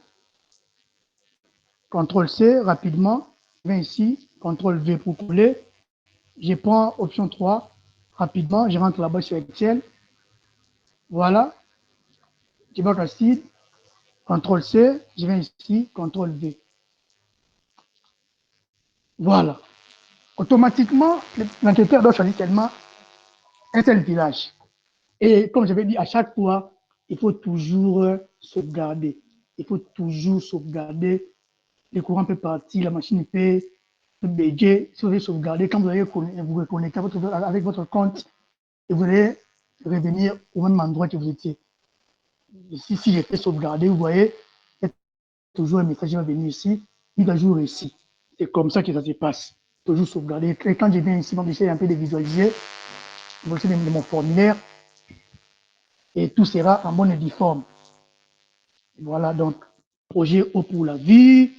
CTRL C rapidement. Je viens ici, CTRL V pour coller. Je prends option 3 rapidement. Je rentre là-bas sur Excel. Voilà. Je bac à seed, CTRL C. Je viens ici, CTRL V. Voilà. Automatiquement, l'enquêteur doit choisir seulement un seul village. Et comme j'avais dit, à chaque fois, il faut toujours sauvegarder. Il faut toujours sauvegarder. Le courant peut partir, la machine peut bugger. Si vous allez sauvegarder, quand vous allez vous reconnecter avec votre compte, et vous allez revenir au même endroit que vous étiez. Ici, si j'ai fait sauvegarder, vous voyez, il y a toujours un message qui va venir ici, mise à jour ici. C'est comme ça que ça se passe. Toujours sauvegarder. Et quand je viens ici, j'essaie un peu de visualiser, de mon formulaire, et tout sera en bonne et due forme. Voilà, donc, projet eau pour la vie.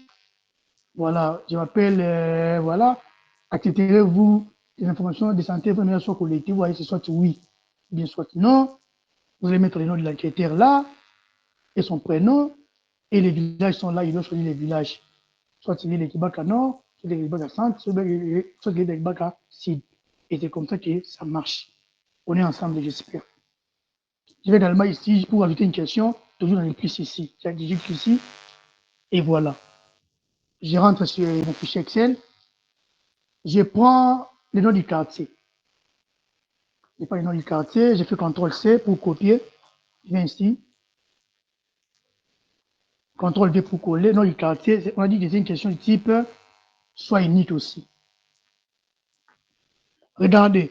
Voilà, je m'appelle, voilà, accepterez-vous des informations de santé première soit collectées, vous voyez, c'est soit oui, bien soit non. Vous allez mettre le nom de l'enquêteur là, et son prénom, et les villages sont là, il doit choisir les villages. Soit il est les Kibaka Nord, soit il est les Kibaka Centre, soit il est les Kibaka Sud. Et c'est comme ça que ça marche. On est ensemble, j'espère. Je vais également ici pour ajouter une question, toujours dans le plus ici. J'ai clique ici, et voilà. Je rentre sur mon fichier Excel, je prends le nom du quartier. Je prends le nom du quartier, je fais CTRL C pour copier. Je viens ici. CTRL V pour coller. Le nom du quartier, on a dit que c'est une question de type soit unique aussi. Regardez.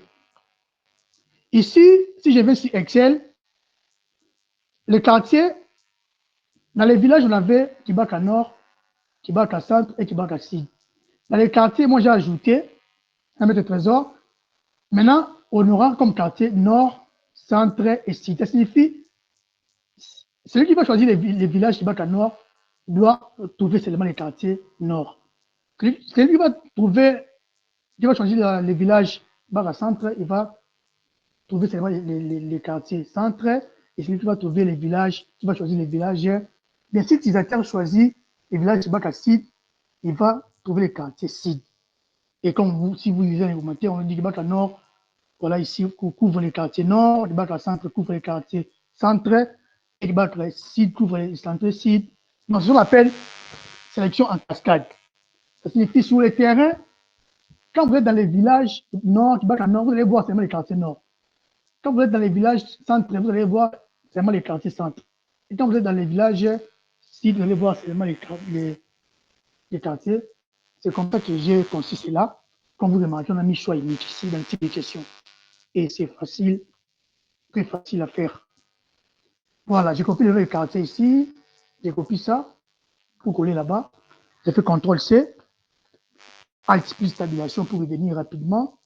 Ici, si je vais sur Excel, le quartier, dans les villages, on avait Kibaka Nord, Kibaka Centre et Kibaka Sud. Dans les quartiers, moi j'ai ajouté un mètre de trésor. Maintenant, on aura comme quartier Nord, Centre et Sud. Ça signifie, celui qui va choisir les villages Kibaka Nord doit trouver seulement les quartiers Nord. Celui qui va trouver, qui va choisir les villages Kibaka Centre, il va trouver seulement les quartiers Centre. Et celui qui va trouver les villages, qui va choisir les villages, bien si l'utilisateur choisit les villages Kibaka Sud, il va trouver les quartiers Sud. Et comme vous, si vous lisez les commentaires, on dit Kibaka Nord, voilà ici, couvre les quartiers nord, Kibaka Centre couvre les quartiers centre, et Kibaka Sud couvre les centres sud. Donc, ce qu'on appelle sélection en cascade. Ça signifie sur le terrain, quand vous êtes dans les villages nord, Kibaka Nord, vous allez voir seulement les quartiers nord. Quand vous êtes dans les villages centre, vous allez voir seulement les quartiers centre. Et quand vous êtes dans les villages sud, vous allez voir seulement les quartiers. C'est comme ça que j'ai conçu cela. Comme vous remarquez, on a mis choix unique ici dans le type de question. Et c'est facile, très facile à faire. Voilà, j'ai copié le quartier ici, j'ai copié ça pour coller là-bas. J'ai fait CTRL C, Alt plus stabilisation pour revenir rapidement.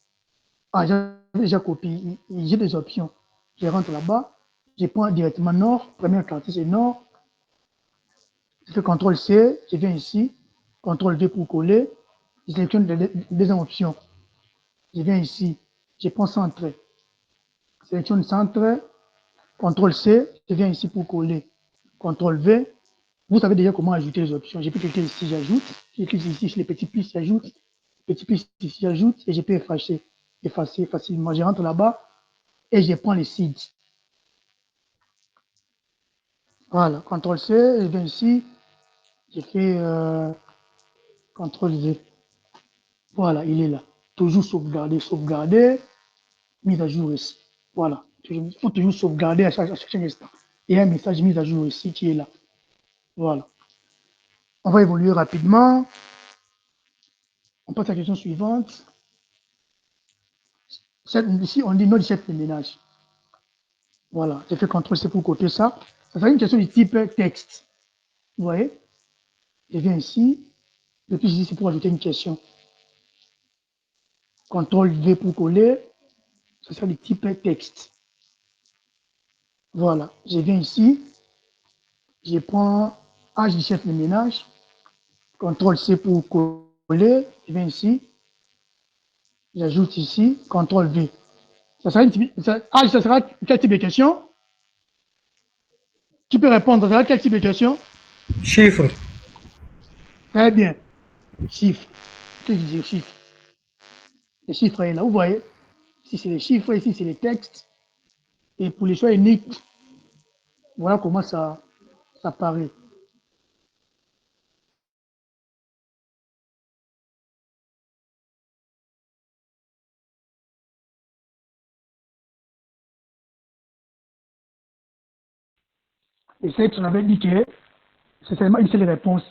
Ah, j'ai déjà copié, j'ai des options. Je rentre là-bas, je prends directement Nord, premier quartier c'est Nord. Je fais CTRL C, je viens ici, CTRL V pour coller. Je sélectionne les deuxième option. Je viens ici, je prends Centre, sélectionne Centre, CTRL C, je viens ici pour coller. CTRL V. Vous savez déjà comment ajouter les options. Je peux cliquer ici, j'ajoute. Je clique ici sur les petits plus, j'ajoute. Petit plus ici, j'ajoute. Et je peux effacer facilement. Je rentre là-bas et je prends les seeds. Voilà, CTRL C, je viens ici. Je fais CTRL V. Voilà, il est là. Toujours sauvegarder, sauvegarder. Mise à jour ici. Voilà. Il faut toujours sauvegarder à chaque instant. Et un message mis à jour ici qui est là. Voilà. On va évoluer rapidement. On passe à la question suivante. Ici, on dit non du chef de ménage. Voilà. J'ai fait CTRL-C pour copier ça. Ça sera une question du type texte. Vous voyez? Je viens ici. Depuis ici, c'est pour ajouter une question. CTRL-V pour coller. Ça sera du type texte. Voilà. Je viens ici. Je prends âge du chef de ménage. CTRL-C pour coller. Je viens ici. J'ajoute ici. CTRL-V. Ça sera quel type de question? Qui peut répondre? Ça sera quel type de question? Chiffre. Très bien. Chiffre. Qu'est-ce que je dis chiffre? Les chiffres est là. Vous voyez? Ici, c'est les chiffres. Ici, c'est les textes. Et pour les choix uniques, voilà comment ça paraît. Et c'est qu'on avait dit que c'est seulement une seule réponse.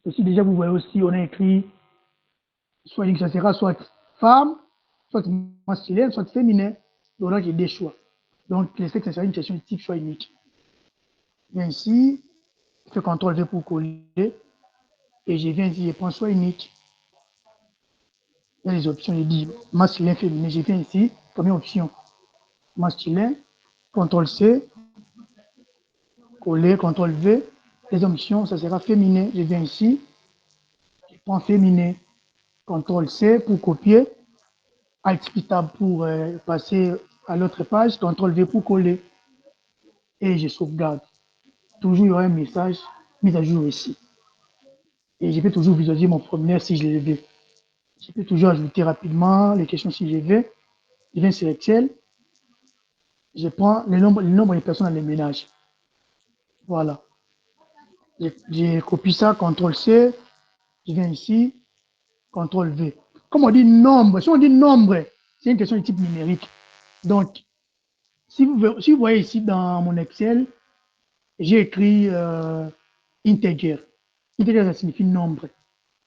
Ici, déjà, vous voyez aussi, on a écrit soit unique, ça sera soit femme, soit masculin, soit féminin. Donc là, j'ai des choix. Donc, les sexes, ça sera une question de type choix unique. Viens ici, je fais CTRL-V pour coller. Et je viens ici, je prends choix unique. Il y a les options, je dis masculin, féminin. Je viens ici, première option, masculin, CTRL-C, coller, CTRL-V. Les options, ça sera féminin. Je viens ici, je prends féminin, CTRL-C pour copier, Alt-Tab pour passer à l'autre page, CTRL-V pour coller. Et je sauvegarde. Toujours, il y aura un message mis à jour ici. Et je peux toujours visualiser mon formulaire si je l'ai vu. Je peux toujours ajouter rapidement les questions si je vais. Je viens sur Excel. Je prends le nombre de personnes dans les ménages. Voilà. Je copie ça, CTRL-C. Je viens ici, CTRL-V. Comme on dit nombre, si on dit nombre, c'est une question de type numérique. Donc, si vous voyez ici dans mon Excel, j'ai écrit integer. Integer, ça signifie nombre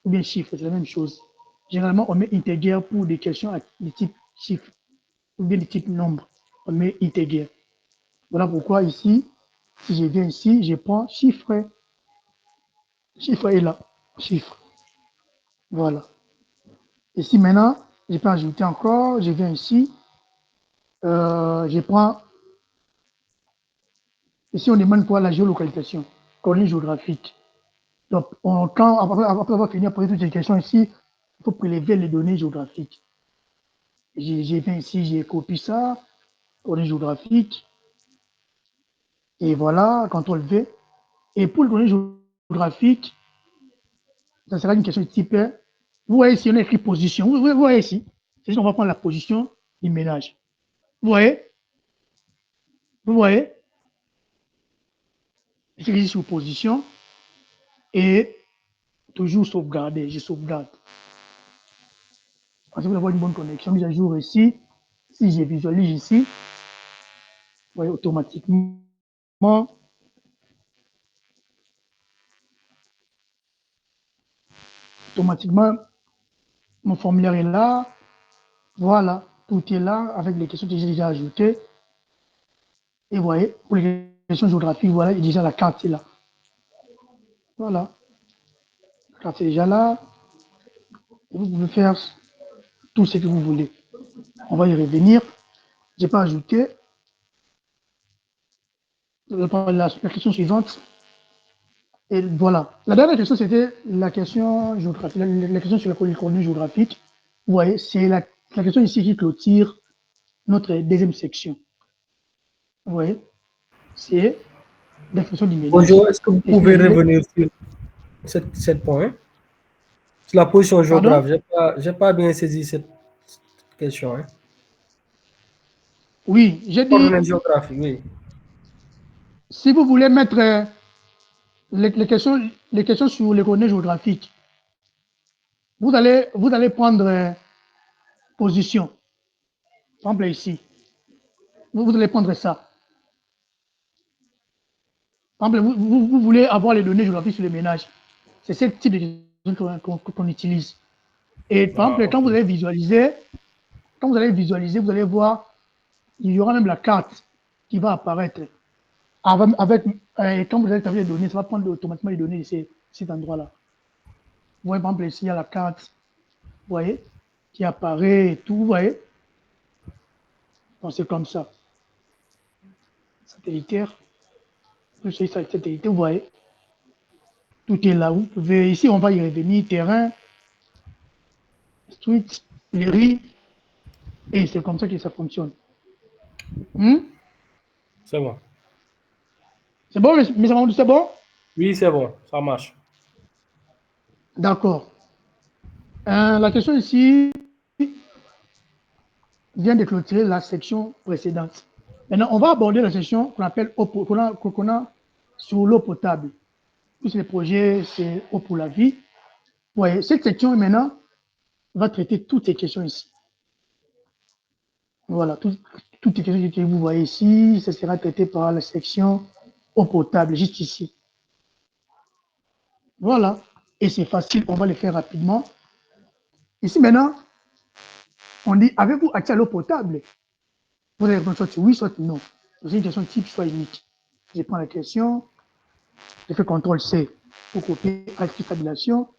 ou bien chiffre, c'est la même chose. Généralement, on met integer pour des questions de type chiffre ou bien de type nombre. On met integer. Voilà pourquoi ici, si je viens ici, je prends chiffre. Chiffre est là. Chiffre. Voilà. Ici maintenant, je peux ajouter encore. Je viens ici. Je prends. Ici, on demande quoi? La géolocalisation. Coordonnées géographiques. Donc, après avoir fini à poser toutes ces questions ici, il faut prélever les données géographiques. Je viens ici, j'ai copié ça. Coordonnées géographiques. Et voilà, CTRL-V. Et pour les données géographiques, ça sera une question de type. Vous voyez ici, on a écrit position. Vous voyez ici. C'est-à-dire qu'on va prendre la position du ménage. Vous voyez? Vous voyez? Je clique sur position et toujours sauvegarder. Je sauvegarde. Parce que vous avez une bonne connexion, mise à jour ici. Si je visualise ici, vous voyez automatiquement. Automatiquement, mon formulaire est là. Voilà, tout est là avec les questions que j'ai déjà ajoutées. Et vous voyez, pour les questions géographiques, voilà, déjà la carte est là. Voilà. La carte est déjà là. Vous pouvez faire tout ce que vous voulez. On va y revenir. Je n'ai pas ajouté. La question suivante. Et voilà. La dernière question, c'était la question géographique, la question sur la coordonnée géographique. Vous voyez, c'est la question ici qui clôture notre deuxième section. Vous voyez, c'est définition du ménage. Bonjour, est-ce que vous Et si pouvez vous voulez, revenir sur cette point? Sur la position géographique, je n'ai pas bien saisi cette question. Hein. Oui, j'ai dit, Coordonnées géographiques, oui. si vous voulez mettre les questions sur les coordonnées géographiques, vous allez prendre position. Par exemple ici. Vous allez prendre ça. Par exemple, vous voulez avoir les données géographiques sur les ménages. C'est ce type de questions qu'on utilise. Et par exemple, quand ok. vous allez visualiser, vous allez voir, il y aura même la carte qui va apparaître. Quand vous allez établir les données, ça va prendre automatiquement les données de cet endroit-là. Vous voyez, par exemple, ici, il y a la carte, vous voyez, qui apparaît et tout, vous voyez. Donc, c'est comme ça. Satellitaire. Vous choisissez satellitaire, vous voyez. Tout est là. Vous pouvez, ici, on va y revenir, terrain, street, mairie, et c'est comme ça que ça fonctionne. C'est bon. C'est bon, mes amis, c'est bon? Oui, c'est bon, ça marche. D'accord. La question ici vient de clôturer la section précédente. Maintenant, on va aborder la section qu'on appelle qu'on a sur l'eau potable. Tous les projets, c'est eau pour la vie. Vous voyez, cette section maintenant va traiter toutes ces questions ici. Voilà, toutes les questions que vous voyez ici, ça sera traité par la section eau potable, juste ici. Voilà. Et c'est facile, on va le faire rapidement. Ici maintenant, on dit, avez-vous accès à l'eau potable? Vous allez répondre soit oui, soit non. C'est une question type, soit unique. Je prends la question, je fais CTRL-C pour copier, Alt tabulation.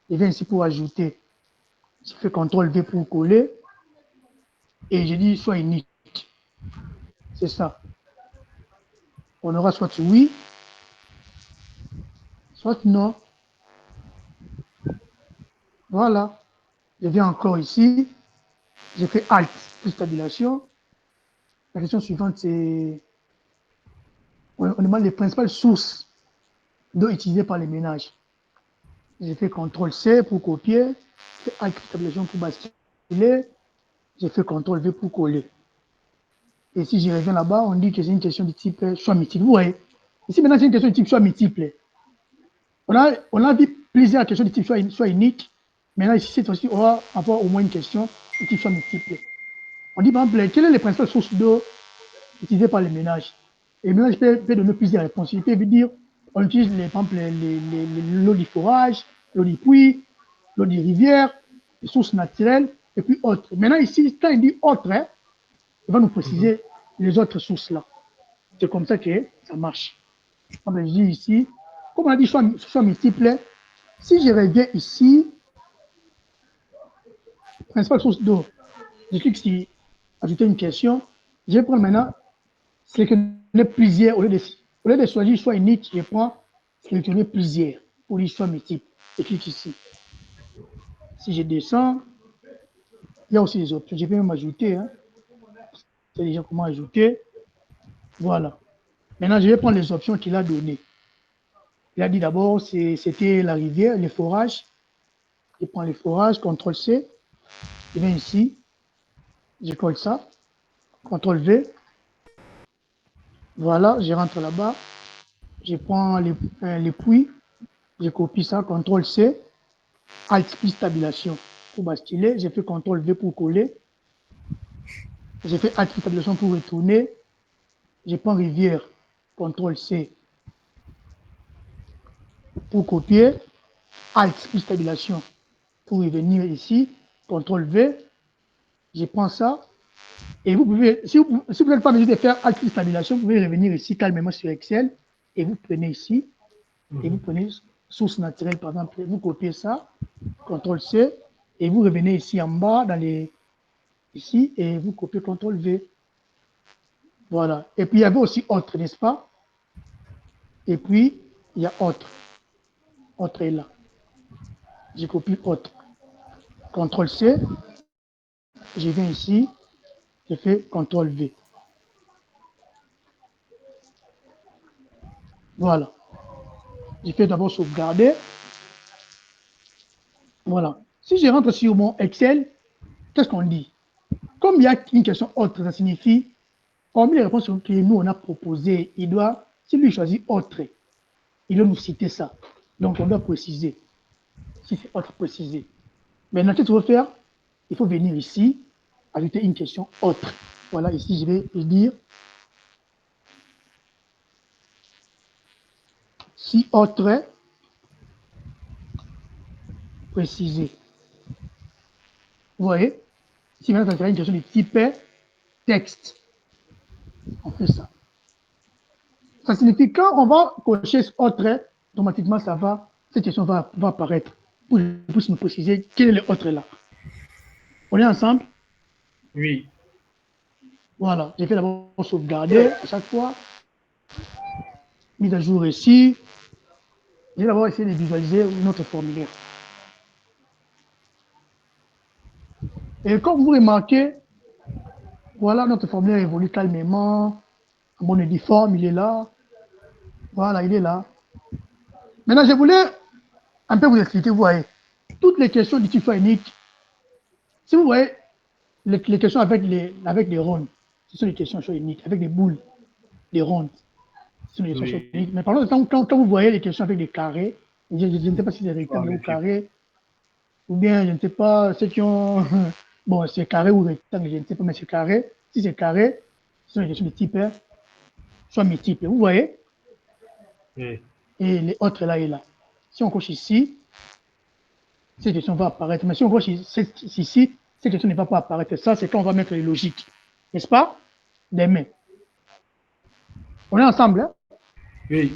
Je viens ici pour ajouter. Je fais CTRL-V pour coller. Et je dis soit unique. C'est ça. On aura soit oui, soit non. Voilà. Je viens encore ici. Je fais Alt plus tabulation. La question suivante, c'est on demande les principales sources d'eau utilisées par les ménages. J'ai fait CTRL-C pour copier. J'ai fait Alt plus tabulation pour basculer. J'ai fait CTRL-V pour coller. Et si je reviens là-bas, on dit que c'est une question de type choix multiple. Vous voyez, ici maintenant, c'est une question de type choix multiple. On a vu plusieurs questions de type choix unique. Maintenant, ici, cette fois-ci, on va avoir au moins une question de type choix multiple. On dit par exemple, quelles sont les principales sources d'eau utilisées par les ménages? Et le ménage peut donner plusieurs réponses. Il peut vous dire, on utilise par exemple l'eau du forage, l'eau du puits, l'eau des rivières, les sources naturelles, et puis autres. Maintenant, ici, quand il dit autres, hein, il va nous préciser les autres sources là. C'est comme ça que ça marche. Comme je dis ici, comme on a dit choix multiple, si je reviens ici, principale source d'eau, je clique sur ajouter une question, je vais prendre maintenant sélectionner plusieurs, au lieu de choisir choix unique, je prends sélectionner plusieurs pour les choix multiples. Je clique ici. Si je descends, il y a aussi les options. Je peux même ajouter. Hein. C'est déjà comment ajouter. Voilà. Maintenant, je vais prendre les options qu'il a données. Il a dit d'abord, c'était la rivière, les forages. Je prends les forages, CTRL-C. Je viens ici. Je colle ça. CTRL-V. Voilà, je rentre là-bas. Je prends les puits. Je copie ça, CTRL-C. Alt plus tabulation pour basculer. J'ai fait CTRL-V pour coller. J'ai fait Alt plus tabulation pour retourner. Je prends rivière. CTRL-C pour copier. Alt plus stabilisation pour revenir ici, CTRL-V, je prends ça, et vous pouvez, si vous n'êtes pas besoin de faire Alt plus stabilisation, vous pouvez revenir ici calmement sur Excel, et vous prenez ici, et vous prenez source naturelle, par exemple, vous copiez ça, CTRL-C, et vous revenez ici en bas, ici, et vous copiez CTRL-V. Voilà. Et puis, il y avait aussi autre, n'est-ce pas? Et puis, il y a autre. Autre est là. Je copie autre. CTRL-C, je viens ici, je fais CTRL-V. Voilà. Je fais d'abord sauvegarder. Voilà. Si je rentre sur mon Excel, qu'est-ce qu'on dit? Comme il y a une question autre, ça signifie, parmi les réponses que nous, on a proposées, si lui choisit autre, il doit nous citer ça. Donc, on doit préciser. Si c'est autre, préciser. Maintenant, qu'est-ce qu'il faut faire? Il faut venir ici, ajouter une question autre. Voilà, ici, je vais dire si autre précisé. Vous voyez? Si maintenant, ça une question de type texte, on fait ça. Ça signifie quand on va cocher autre, automatiquement, cette question va apparaître pour nous préciser quel est le autre là. On est ensemble? Oui. Voilà, j'ai fait d'abord sauvegarder à chaque fois. Mise à jour ici. J'ai d'abord essayé de visualiser notre formulaire. Et comme vous remarquez, voilà, notre formulaire évolue calmement. Mon uniforme, il est là. Voilà, il est là. Maintenant, je voulais un peu vous expliquer, vous voyez, toutes les questions du type unique, si vous voyez les questions avec les rondes, ce sont les questions choix uniques, avec des boules, des rondes, ce sont les questions choix Oui. uniques. Mais par exemple, quand vous voyez les questions avec des carrés, je ne sais pas si c'est rectangle ou Affirmatif. carré, ou bien, je ne sais pas, ceux qui ont, bon, c'est carré ou rectangle, je ne sais pas, mais c'est carré. Si c'est carré, ce sont les questions de type soit multiples. Vous voyez? Oui. Et les autres là et là. Si on coche ici, cette question va apparaître. Mais si on coche ici, cette question ne va pas apparaître. Ça, c'est quand on va mettre les logiques. N'est-ce pas? Des mains. On est ensemble, hein? Oui.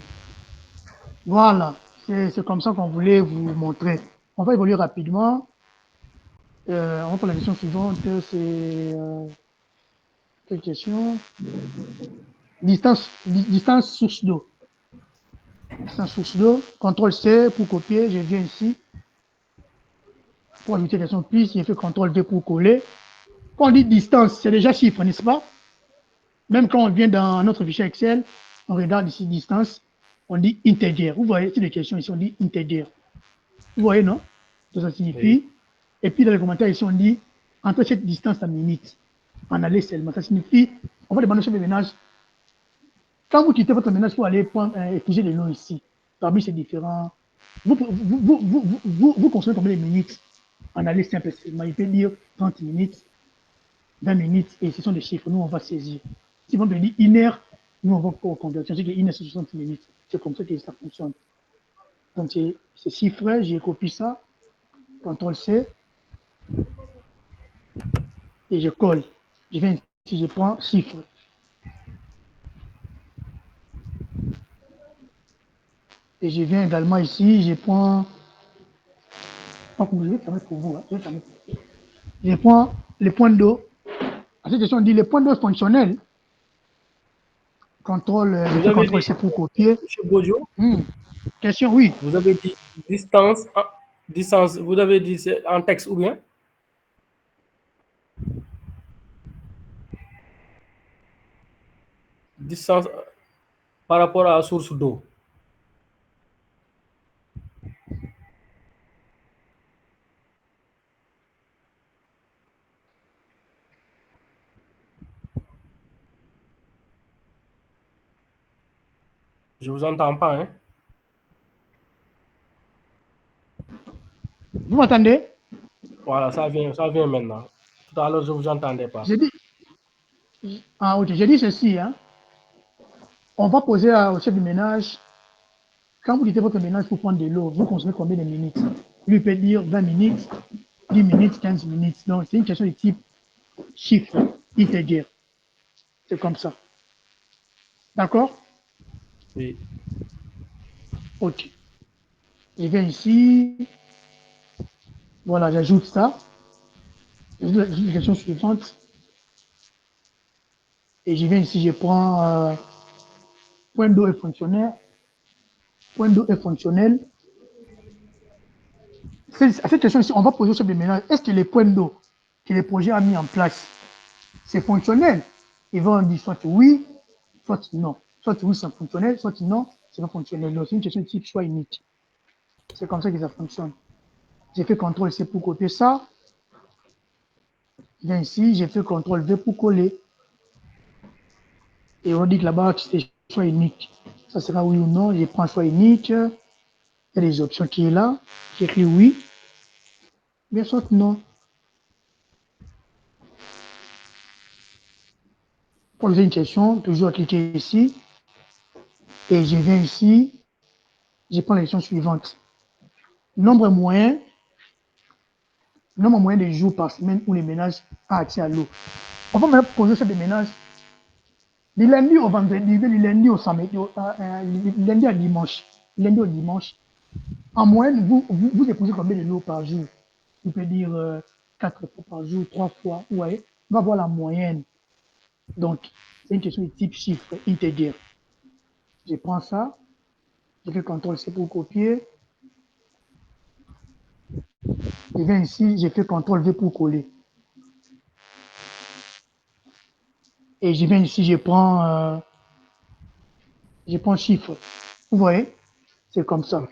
Voilà. C'est comme ça qu'on voulait vous montrer. On va évoluer rapidement. On va prendre la question suivante. C'est quelle question? Distance source d'eau. Distance source d'eau. CTRL C pour copier. Je viens ici. Pour ajouter question plus, j'ai fait CTRL V pour coller. Quand on dit distance, c'est déjà chiffre, n'est-ce pas? Même quand on vient dans notre fichier Excel, on regarde ici distance, on dit integer. Vous voyez, c'est des questions ici, on dit integer. Vous voyez, non? Ça signifie. Oui. Et puis dans les commentaires ici, on dit entre cette distance en minutes, en aller seulement. Ça signifie, on va demander au chef de ménage, quand vous quittez votre ménage pour aller épouser les noms ici, parmi ces différents, vous consommez combien de minutes en aller simple seulement? Il peut dire 30 minutes, 20 minutes, et ce sont des chiffres, nous on va saisir. Si on te dit 1 heure, nous on va convertir, c'est que 1 heure c'est 60 minutes. C'est comme ça que ça fonctionne. Donc c'est chiffré, j'ai copié ça, CTRL C, et je colle. Je viens ici, je prends chiffre. Et je viens également ici, je prends. Je vais fermer pour vous. Je prends les points d'eau. À cette question, on dit les points d'eau fonctionnels. Je Vous fais avez CTRL dit, C pour copier. M. Bojo, Question, oui. vous avez dit distance, distance, vous avez dit en texte ou bien? Distance par rapport à la source d'eau. Je vous entends pas, hein? Vous m'entendez? Voilà, ça vient maintenant. Tout à l'heure, je vous entendais pas. J'ai dit, ok, j'ai dit ceci, hein. On va poser au chef du ménage, quand vous quittez votre ménage pour prendre de l'eau, vous consommez combien de minutes? Lui peut dire 20 minutes, 10 minutes, 15 minutes. Donc, c'est une question de type chiffre, integer. C'est comme ça. D'accord? Oui. Ok. Je viens ici. Voilà, j'ajoute ça. J'ajoute la question suivante. Et je viens ici, je prends point d'eau est fonctionnel. Point d'eau est fonctionnel. À cette question ici, on va poser au chef de ménage, est-ce que les points d'eau que le projet a mis en place, c'est fonctionnel? Ils vont dire soit oui, soit non. Soit oui, c'est fonctionnel, soit non, c'est pas fonctionnel. Donc, c'est une question de type choix unique. C'est comme ça que ça fonctionne. J'ai fait CTRL C pour copier ça. Je viens ici, j'ai fait CTRL V pour coller. Et on dit que là-bas, c'est choix unique. Ça sera oui ou non. Je prends choix unique. Il y a des options qui est là. J'écris oui, bien soit non. poser une question, toujours cliquer ici, et je viens ici, je prends la question suivante. Nombre moyen de jours par semaine où les ménages ont accès à l'eau. On va même poser ça des ménages du lundi au vendredi, du lundi au samedi, du lundi à dimanche. Lundi au dimanche. En moyenne, vous déposez combien de l'eau par jour? Vous pouvez dire 4 fois par jour, 3 fois. Vous voyez, on va voir la moyenne. Donc, c'est une question de type chiffre, integer. Je prends ça, je fais CTRL-C pour copier. Je viens ici, je fais CTRL-V pour coller. Et je viens ici, je prends chiffre. Vous voyez, c'est comme ça.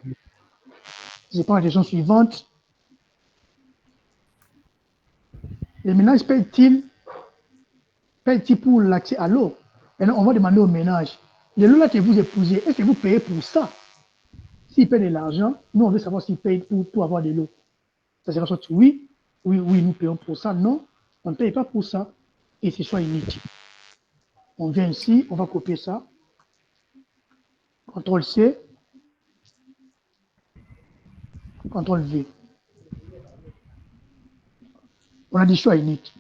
Je prends la question suivante. Les ménages payent-ils pour l'accès à l'eau? Maintenant, on va demander aux ménages. De l'eau là que vous épousez, est-ce que vous payez pour ça? S'ils payent de l'argent, nous, on veut savoir s'ils payent pour avoir de l'eau. Ça sera soit oui, nous payons pour ça. Non, on ne paye pas pour ça. Et c'est soit unique. On vient ici, on va copier ça. CTRL-C. CTRL-V. On a dit choix unique.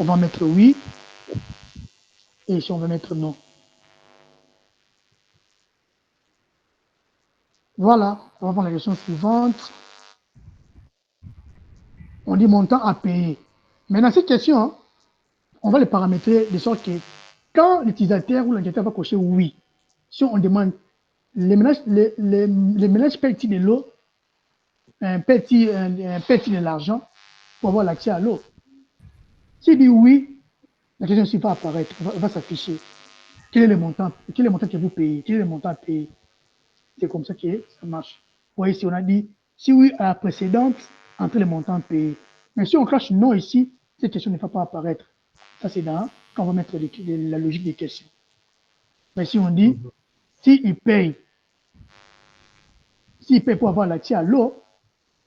On va mettre oui. Et ici, on va mettre non. Voilà. On va prendre la question suivante. On dit montant à payer. Maintenant, cette question, hein, on va les paramétrer de sorte que quand l'utilisateur ou l'enquêteur va cocher oui, si on demande les ménages payent-ils de l'eau, payent-ils de l'argent pour avoir l'accès à l'eau? S'il dit oui, la question ici va apparaître, va s'afficher. Quel est le montant que vous payez? Quel est le montant à payer? C'est comme ça que ça marche. Vous voyez, si on a dit si oui à la précédente, entre les montants payés. Mais si on cache non ici, cette question ne va pas apparaître. Ça, c'est quand on va mettre la logique des questions. Mais si on dit, s'il paye pour avoir l'accès à l'eau,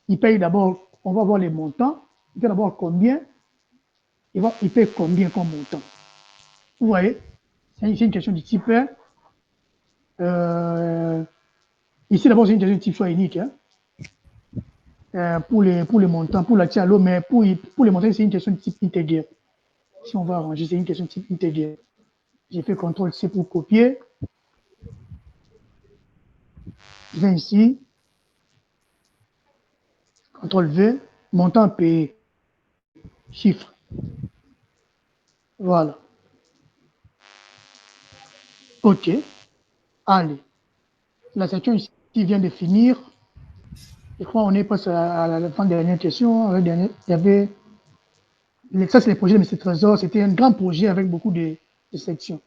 il paye d'abord, on va voir les montants, il paye d'abord combien, il paye combien comme montant. Vous voyez, c'est une question du type. Ici, d'abord, c'est une question de type choix unique. Hein. Pour les montants, pour l'accès à l'eau, mais pour les montants, c'est une question de type integer. Si on va arranger, c'est une question de type integer. J'ai fait CTRL-C pour copier. Je viens ici. CTRL-V. Montant payé. Chiffre. Voilà. OK. Allez. La section ici vient de finir. Je crois qu'on est passé à la dernière question. Il y avait. Ça, c'est le projet de M. Trésor. C'était un grand projet avec beaucoup de sections.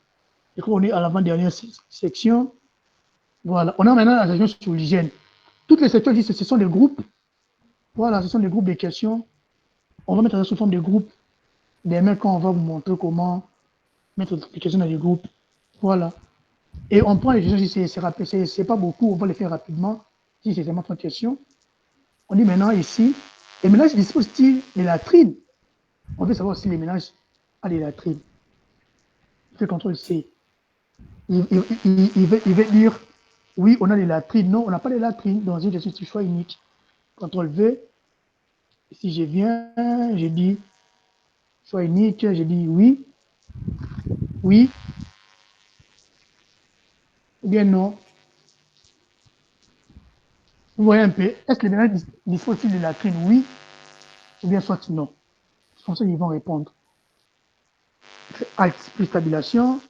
Je crois qu'on est à l'avant-dernière section. Voilà. On a maintenant la section sur l'hygiène. Toutes les sections ici, ce sont des groupes. Voilà, ce sont des groupes de questions. On va mettre ça sous forme de groupes. Demain, quand on va vous montrer comment mettre les questions dans les groupes. Voilà. Et on prend les questions si c'est pas beaucoup, on va les faire rapidement. Si c'est seulement 30 questions. On dit maintenant ici, les ménages disposent-ils de latrines? On veut savoir si les ménages ont des latrines. Je fais CTRL-C. Il veut dire oui, on a des latrines. Non, on n'a pas de latrines dans une question de choix unique. CTRL-V. Si je viens, je dis choix unique, je dis oui. Oui. Ou bien non. Vous voyez un peu, est-ce que les ménages disposent-ils de latrines? Oui. Ou bien soit non. C'est comme ça qu'ils vont répondre. Alt plus tabulation.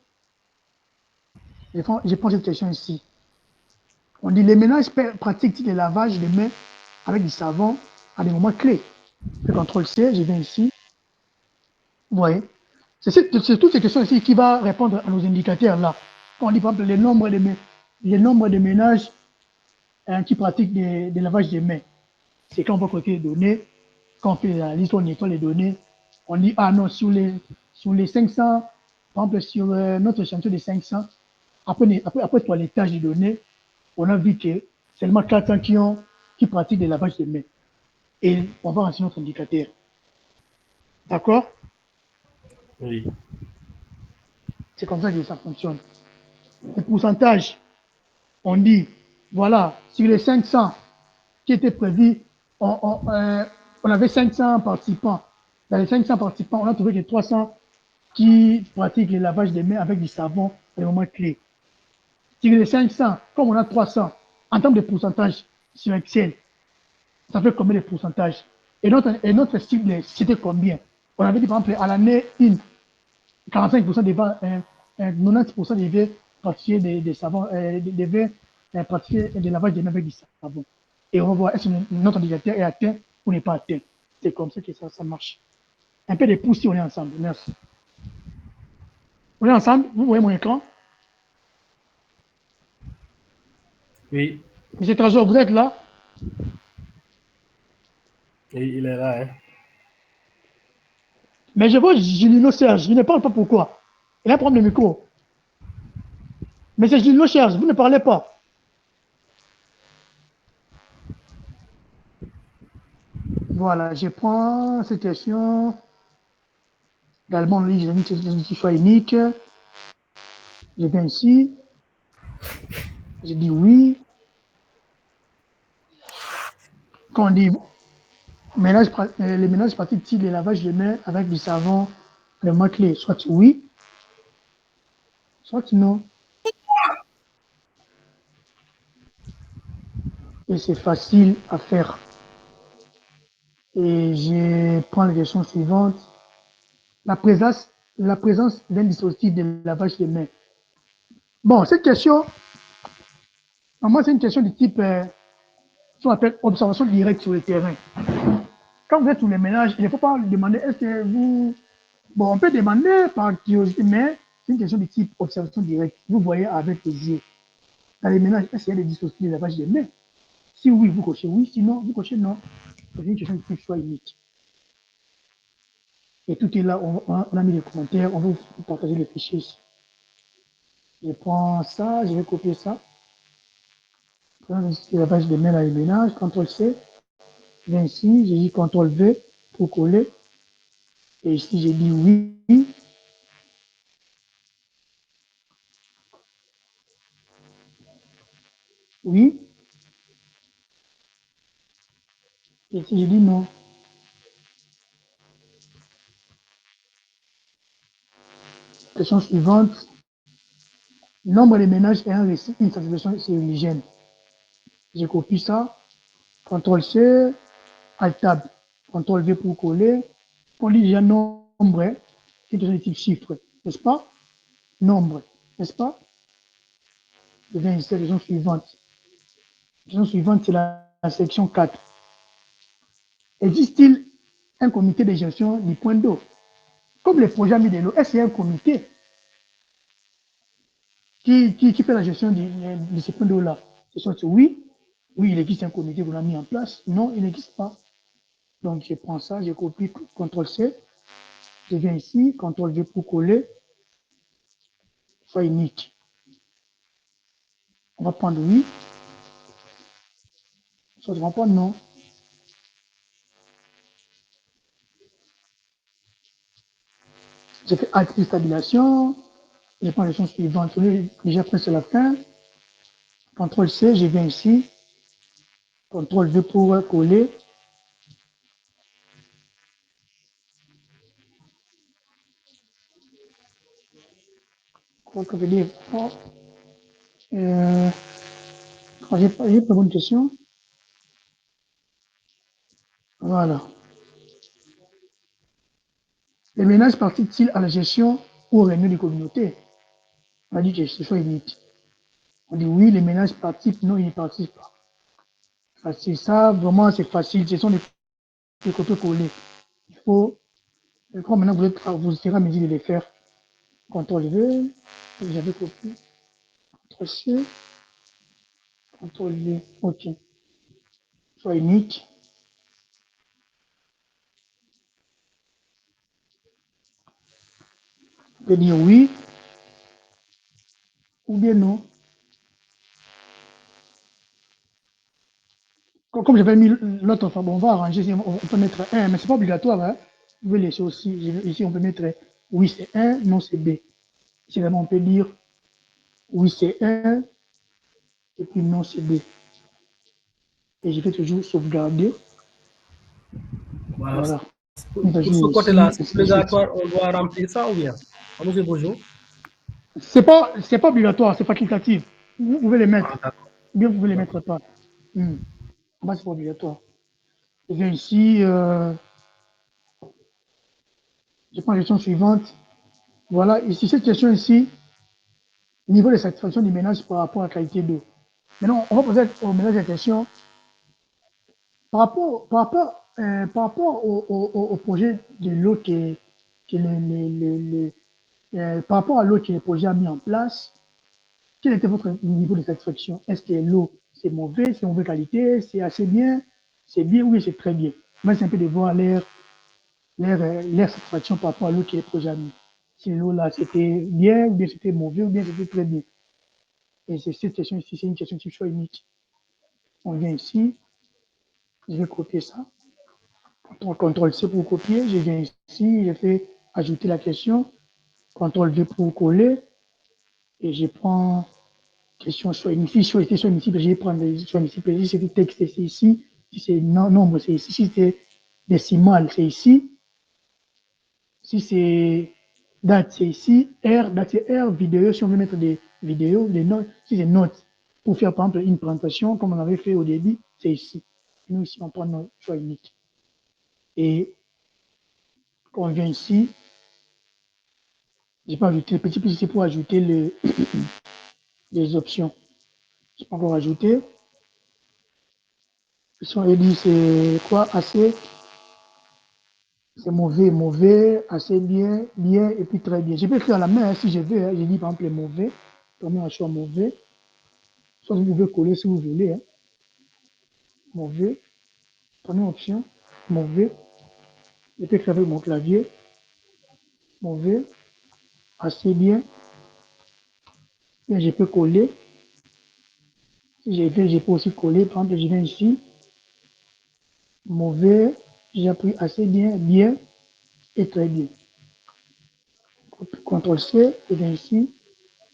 Je prends cette question ici. On dit les ménages pratiquent-ils le lavage des mains avec du savon à des moments clés? Je fais CTRL-C, je viens ici. Vous voyez, c'est toutes ces questions ici qui vont répondre à nos indicateurs là. Quand on dit par exemple le nombre de ménages qui pratiquent des lavages des mains. C'est quand on va collecter les données, quand on fait l'analyse, on nettoie les données, on dit ah non, sur les 500, par exemple sur notre échantillon de 500, après toilettage des données, on a vu que seulement 400 qui pratiquent des lavages de mains. Et on va renseigner notre indicateur. D'accord? Oui. C'est comme ça que ça fonctionne. Le pourcentage, on dit, voilà, sur les 500 qui étaient prévus, on avait 500 participants. Dans les 500 participants, on a trouvé que 300 qui pratiquent le lavage des mains avec du savon à des moments clés. Sur les 500, comme on a 300, en termes de pourcentage sur Excel, ça fait combien de pourcentage? Et notre cible, c'était combien? On avait dit, par exemple, à l'année 1, 45% des 90% devaient pratiquer des savons, devaient pratiquer des lavages des mains avec du savon. Et on va voir est-ce que notre indicateur est atteint ou n'est pas atteint. C'est comme ça que ça marche. Un peu de pouces si on est ensemble. Merci. On est ensemble? Vous voyez mon écran? Oui. Monsieur Trésor, vous êtes là? Et il est là. Hein. Mais je vois Julino Serge, il ne parle pas pourquoi. Il a un problème de micro. Mais c'est Julino Serge, vous ne parlez pas. Voilà, je prends cette question. Également, lui, j'ai mis une soit unique. Je viens ici. Je dis oui. Quand on dit les ménages pratiquent-ils le lavage de mains avec du savon, le mot clé, soit oui, soit non. Et c'est facile à faire. Et je prends la question suivante. La présence, la présence d'un dispositif de lavage de mains. Bon, cette question, moi, c'est une question du type, ce qu'on appelle observation directe sur le terrain. Quand vous êtes sur les ménages, il ne faut pas demander est-ce que vous. Bon, on peut demander par curiosité, mais c'est une question du type observation directe. Vous voyez avec les yeux. Dans les ménages, est-ce qu'il y a des dispositifs de lavage des mains? Si oui, vous cochez oui, sinon, vous cochez non. C'est une question du type choix unique. Et tout est là, on a mis les commentaires, on va vous partager les fichiers. Je prends ça, je vais copier ça. Le lavage des mains dans les ménages, CTRL C. Je viens ici, j'ai dit CTRL V pour coller. Et ici, j'ai dit oui. Oui. Et ici, j'ai dit non. Question suivante. Nombre de ménages ayant reçu une satisfaction sur l'hygiène. Je copie ça. CTRL C, Alt Tab. CTRL V pour coller. On dit déjà nombre, c'est un type chiffre, n'est-ce pas? Nombre, n'est-ce pas? Je viens ici à la question suivante. La question suivante, c'est la section 4. Existe-t-il un comité de gestion du point d'eau? Comme le projet a mis de l'eau, est-ce qu'il y a un comité qui fait la gestion de ce point d'eau-là? C'est soit oui, oui, il existe un comité qu'on a mis en place. Non, il n'existe pas. Donc, je prends ça, je copie, CTRL C, je viens ici, CTRL V pour coller, soit unique. On va prendre oui, soit on va prendre non. J'ai fait Alt plus stabilisation, je prends les choses suivantes. Déjà presque la fin. CTRL C, je viens ici, CTRL V pour coller. Quoi que veut dire? Oh, j'ai pas de bonne question. Voilà. Les ménages participent-ils à la gestion ou aux réunions des communautés? On a dit que ce soit unique. On dit oui, les ménages participent, non, ils ne participent pas. C'est ça, vraiment, c'est facile. Ce sont des copier-coller. Il faut, quand maintenant vous serez à mesure de les faire. CTRL V, j'avais copié. CTRL C, CTRL V. OK. Soit unique. On peut dire oui ou bien non. Comme j'avais mis l'autre, enfin, bon, on va arranger, on peut mettre un, mais c'est pas obligatoire, hein. Vous pouvez laisser aussi, ici on peut mettre oui c'est 1, non c'est B. Si vraiment on peut dire oui c'est 1, et puis non c'est B. Et je vais toujours sauvegarder. Voilà. Voilà. Pour ce côté-là, c'est obligatoire, on doit remplir ça ou bien? Monsieur Bojo? C'est pas obligatoire, c'est facultatif. Vous pouvez les mettre. Ah, d'accord. Ou bien vous pouvez les mettre D'accord. pas. Moi, c'est pas obligatoire. Je viens ici, je prends la question suivante. Voilà, ici, cette question ici, niveau de satisfaction du ménage par rapport à la qualité d'eau. Maintenant, on va poser au ménage la question par rapport au projet de l'eau par rapport à l'eau que le projet a mis en place, quel était votre niveau de satisfaction? Est-ce que l'eau, c'est mauvaise qualité, c'est assez bien, c'est bien, oui, c'est très bien. Moi, c'est un peu de voir leur satisfaction par rapport à l'eau que le projet a mis. Si l'eau là, c'était bien, ou bien c'était mauvais, ou bien c'était très bien. Et c'est cette question ici, c'est une question de choix unique. On vient ici, je vais copier ça. CTRL-C pour copier, je viens ici, je fais ajouter la question, CTRL-V pour coller, et je prends question choix unique. Si choix était choix multiple, je vais prendre les choix multiples. Si c'est texte, c'est ici. Si c'est nombre, c'est ici. Si c'est décimal, c'est ici. Si c'est date, c'est ici. R, date, c'est R. Vidéo, si on veut mettre des vidéos, des notes. Si c'est notes, pour faire par exemple une présentation, comme on avait fait au début, c'est ici. Nous, ici, on prend notre choix unique. Et quand on vient ici, j'ai pas ajouté le petit plus, c'est pour ajouter les options. Je peux encore ajouter. Si on dit c'est quoi assez, c'est mauvais, mauvais, assez bien, bien et puis très bien. Je peux écrire à la main hein, si je veux. Hein. Je dis par exemple mauvais, prenez un choix mauvais. Soit vous pouvez coller si vous voulez. Hein. Mauvais, prenez une option, mauvais. Je peux écrire avec mon clavier, mauvais, assez bien. Et je peux coller. Si j'ai fait, je peux aussi coller. Par exemple, je viens ici, mauvais, j'appuie assez bien, bien et très bien. CTRL C, et viens ici,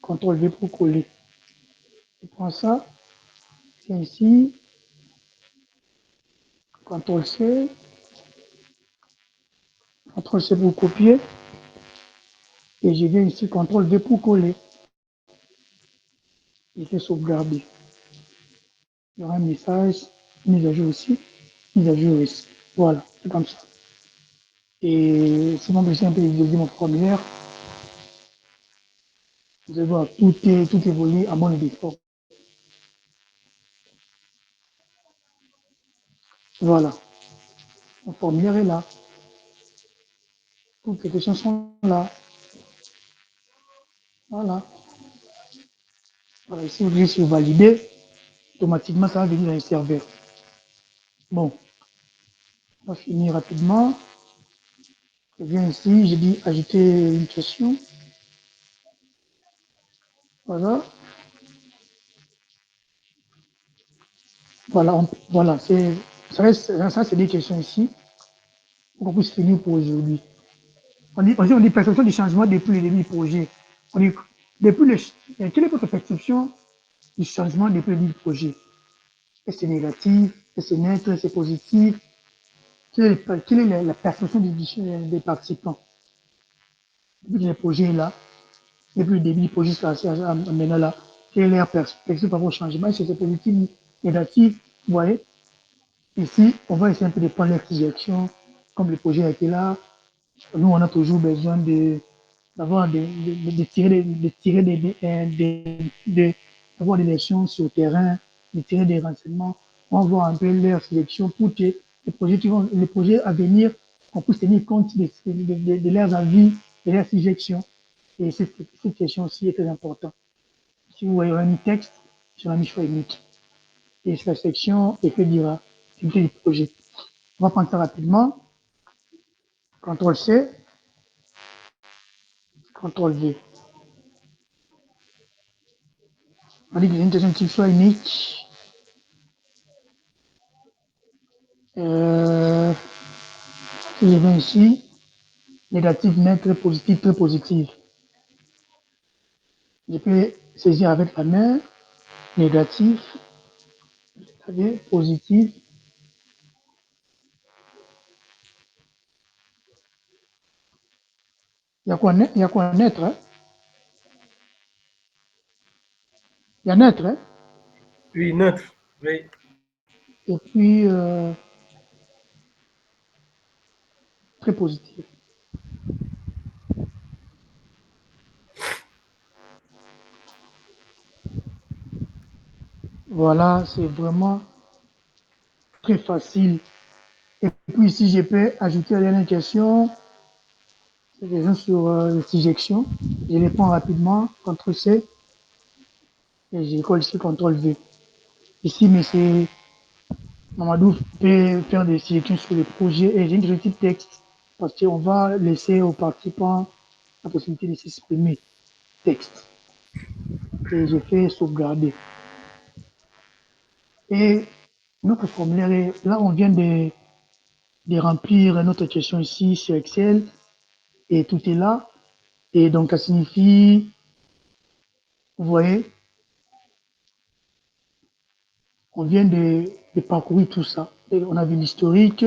CTRL V pour coller. Je prends ça, viens ici, CTRL C, CTRL C pour copier, et je viens ici, CTRL V pour coller. Je fais sauvegarder. Il y aura un message, mise à jour ici, mise à jour ici. Voilà, c'est comme ça. Et si on peut un peu utiliser mon formulaire, vous allez voir, tout évolue à mon défaut. Voilà, mon formulaire est là. Toutes les questions sont là. Voilà. Voilà, ici, vous cliquez sur valider, automatiquement, ça va venir dans les serveurs. Bon, on va finir rapidement. Je viens ici, je dis ajouter une question. Voilà. Voilà, voilà, ça c'est des questions ici. On peut se finir pour aujourd'hui. On dit perception du changement depuis le début du projet. On dit, quelle est votre perception du changement depuis le début du projet? Est-ce que c'est négatif? Est-ce que c'est neutre? Est-ce que c'est positif? Quelle est la perception des participants? Depuis que le projet est là, depuis le début du projet jusqu'à maintenant là, quelle est leur perspective par rapport au changement? Est-ce que c'est positif, négatif? Vous voyez? Ici, on va essayer un peu de prendre les directions, comme le projet a été là. Nous, on a toujours besoin d'avoir de tirer d'avoir des leçons sur le terrain, de tirer des renseignements. On va voir un peu leur sélection pour que les projets à venir, on puisse tenir compte de leurs avis, de leurs suggestions. Et cette question aussi est très importante. Si vous voyez un texte, sur un choix unique. Et cette section, et que dira, c'est du projet. On va prendre ça rapidement. CTRL C, CTRL V. On dit que une question type soit unique. Si je viens ici, négatif, neutre, positif, très positif. Je peux saisir avec la main, négatif, positif. Il y a quoi, il y a quoi neutre, hein? Il y a neutre, hein? Oui, neutre. Oui. Et puis, très positif. Voilà, c'est vraiment très facile. Et puis, si je peux ajouter la dernière question, c'est des gens sur l'insurjection. Je réponds rapidement, CTRL-C, et je colle ici, CTRL-V. Ici, M. Mamadou peut faire des sélections sur les projets et j'ai une petite texte parce qu'on va laisser aux participants la possibilité de s'exprimer. Texte. Et j'ai fait sauvegarder. Et notre formulaire est, là, on vient de remplir notre question ici sur Excel et tout est là. Et donc, ça signifie, vous voyez, on vient de parcourir tout ça. Et on a vu l'historique,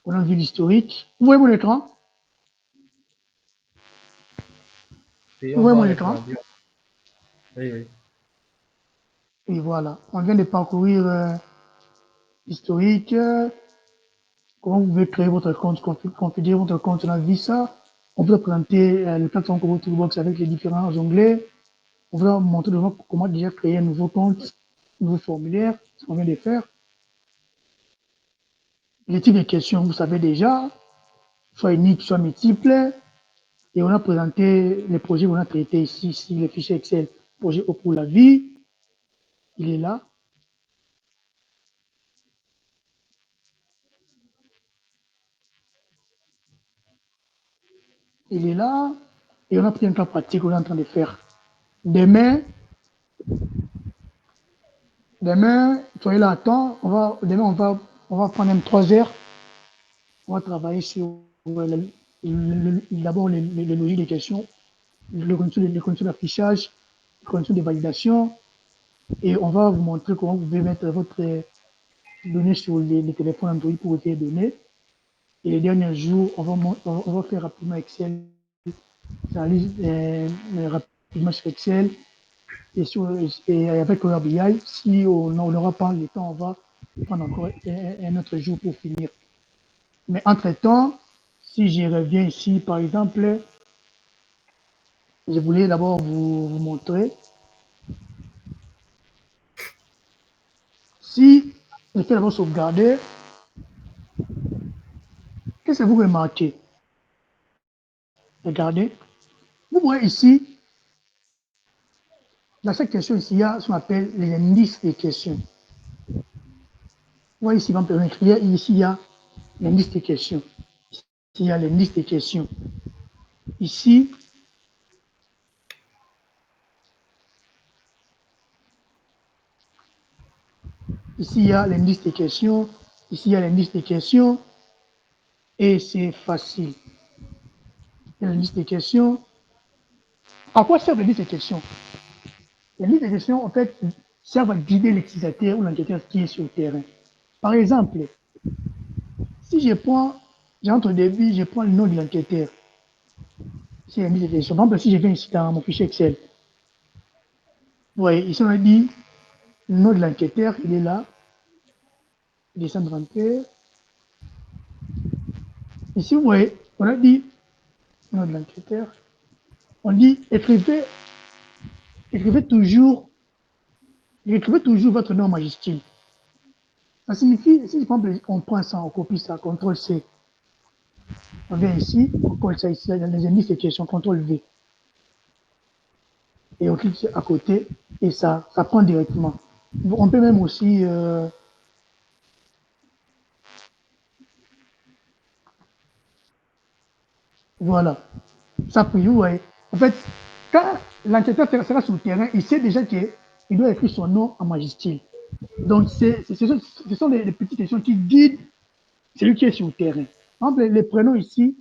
on a vu l'historique. Vous voyez mon écran? Oui, Vous on voyez mon voit écran? l'écran bien. Oui, oui. Et voilà, on vient de parcourir l'historique, comment vous pouvez créer votre compte, configurer votre compte, on a vu ça. On peut présenter le plateforme Kobo Toolbox avec les différents onglets. On va montrer comment déjà créer un nouveau compte, un nouveau formulaire, ce qu'on vient de faire. Les types de questions, vous savez déjà, soit unique, soit multiple. Et on a présenté les projets qu'on a traités ici, ici, le fichier Excel. Projet O pour la vie, il est là. Il est là. Et on a pris un cas pratique qu'on est en train de faire. Demain, soyez là à temps. Demain, on va prendre même 3 heures. On va travailler sur d'abord les logiques des questions, les conditions d'affichage, les conditions de validation. Et on va vous montrer comment vous pouvez mettre votre données sur les téléphones Android pour votre données. Et les derniers jours, on va faire rapidement Excel, analyse rapidement sur Excel et avec Power BI. Si on n'aura pas le temps, on va prendre encore un autre jour pour finir. Mais entre-temps, si je reviens ici, par exemple, je voulais d'abord vous montrer. Si je fais d'abord sauvegarder, qu'est-ce que vous remarquez? Regardez. Vous voyez ici, dans cette question ici, il y a ce qu'on appelle les indices des questions. Vous voyez ici, ici, il y a l'indice des questions. Ici, il y a l'indice des questions. Ici, il y a l'indice des questions. Ici, il y a l'indice des questions. Et c'est facile. Il y a l'indice des questions. À quoi servent l'indice des questions? L'indice des questions, en fait, servent à guider l'utilisateur ou l'enquêteur qui est sur le terrain. Par exemple, si j'entre au début, je prends le nom de l'enquêteur. C'est l'indice des questions. Par exemple, si je viens ici dans mon fichier Excel, vous voyez, ici on a dit le nom de l'enquêteur, il est là. Descendre un peu. Ici, vous voyez, on a dit le nom de l'enquêteur. On dit écrivez toujours votre nom en majuscule. Ça signifie, si par exemple on prend ça, on copie ça, CTRL C, on vient ici, on colle ça ici, dans les indices de questions, CTRL V. Et on clique à côté et ça prend directement. On peut même aussi voilà. Ça puis vous voyez. En fait, quand l'enquêteur sera sur le terrain, il sait déjà qu'il doit écrire son nom en majuscule. Donc, ce sont les petites questions qui guident celui qui est sur le terrain. Par exemple, les prénoms ici,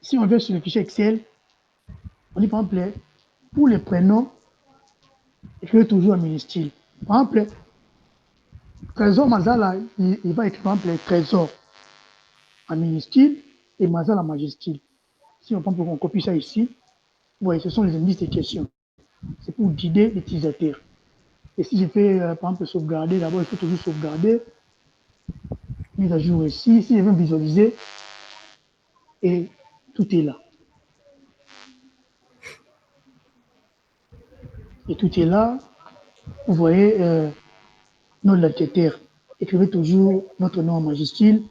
Si on vient sur le fichier Excel, on dit par exemple, pour les prénoms, écrivez toujours en minuscule. Par exemple, Trésor Mazala, il va écrire par exemple Trésor en minuscule et Mazala en majuscule. Si on copie ça ici, vous voyez, ce sont les indices des questions. C'est pour guider l'utilisateur. Et si je fais, par exemple, sauvegarder, d'abord, il faut toujours sauvegarder. Mise à jour ici. Si je veux visualiser, et tout est là. Et tout est là. Vous voyez, nom de l'enquêteur. Écrivez toujours votre nom en majuscule.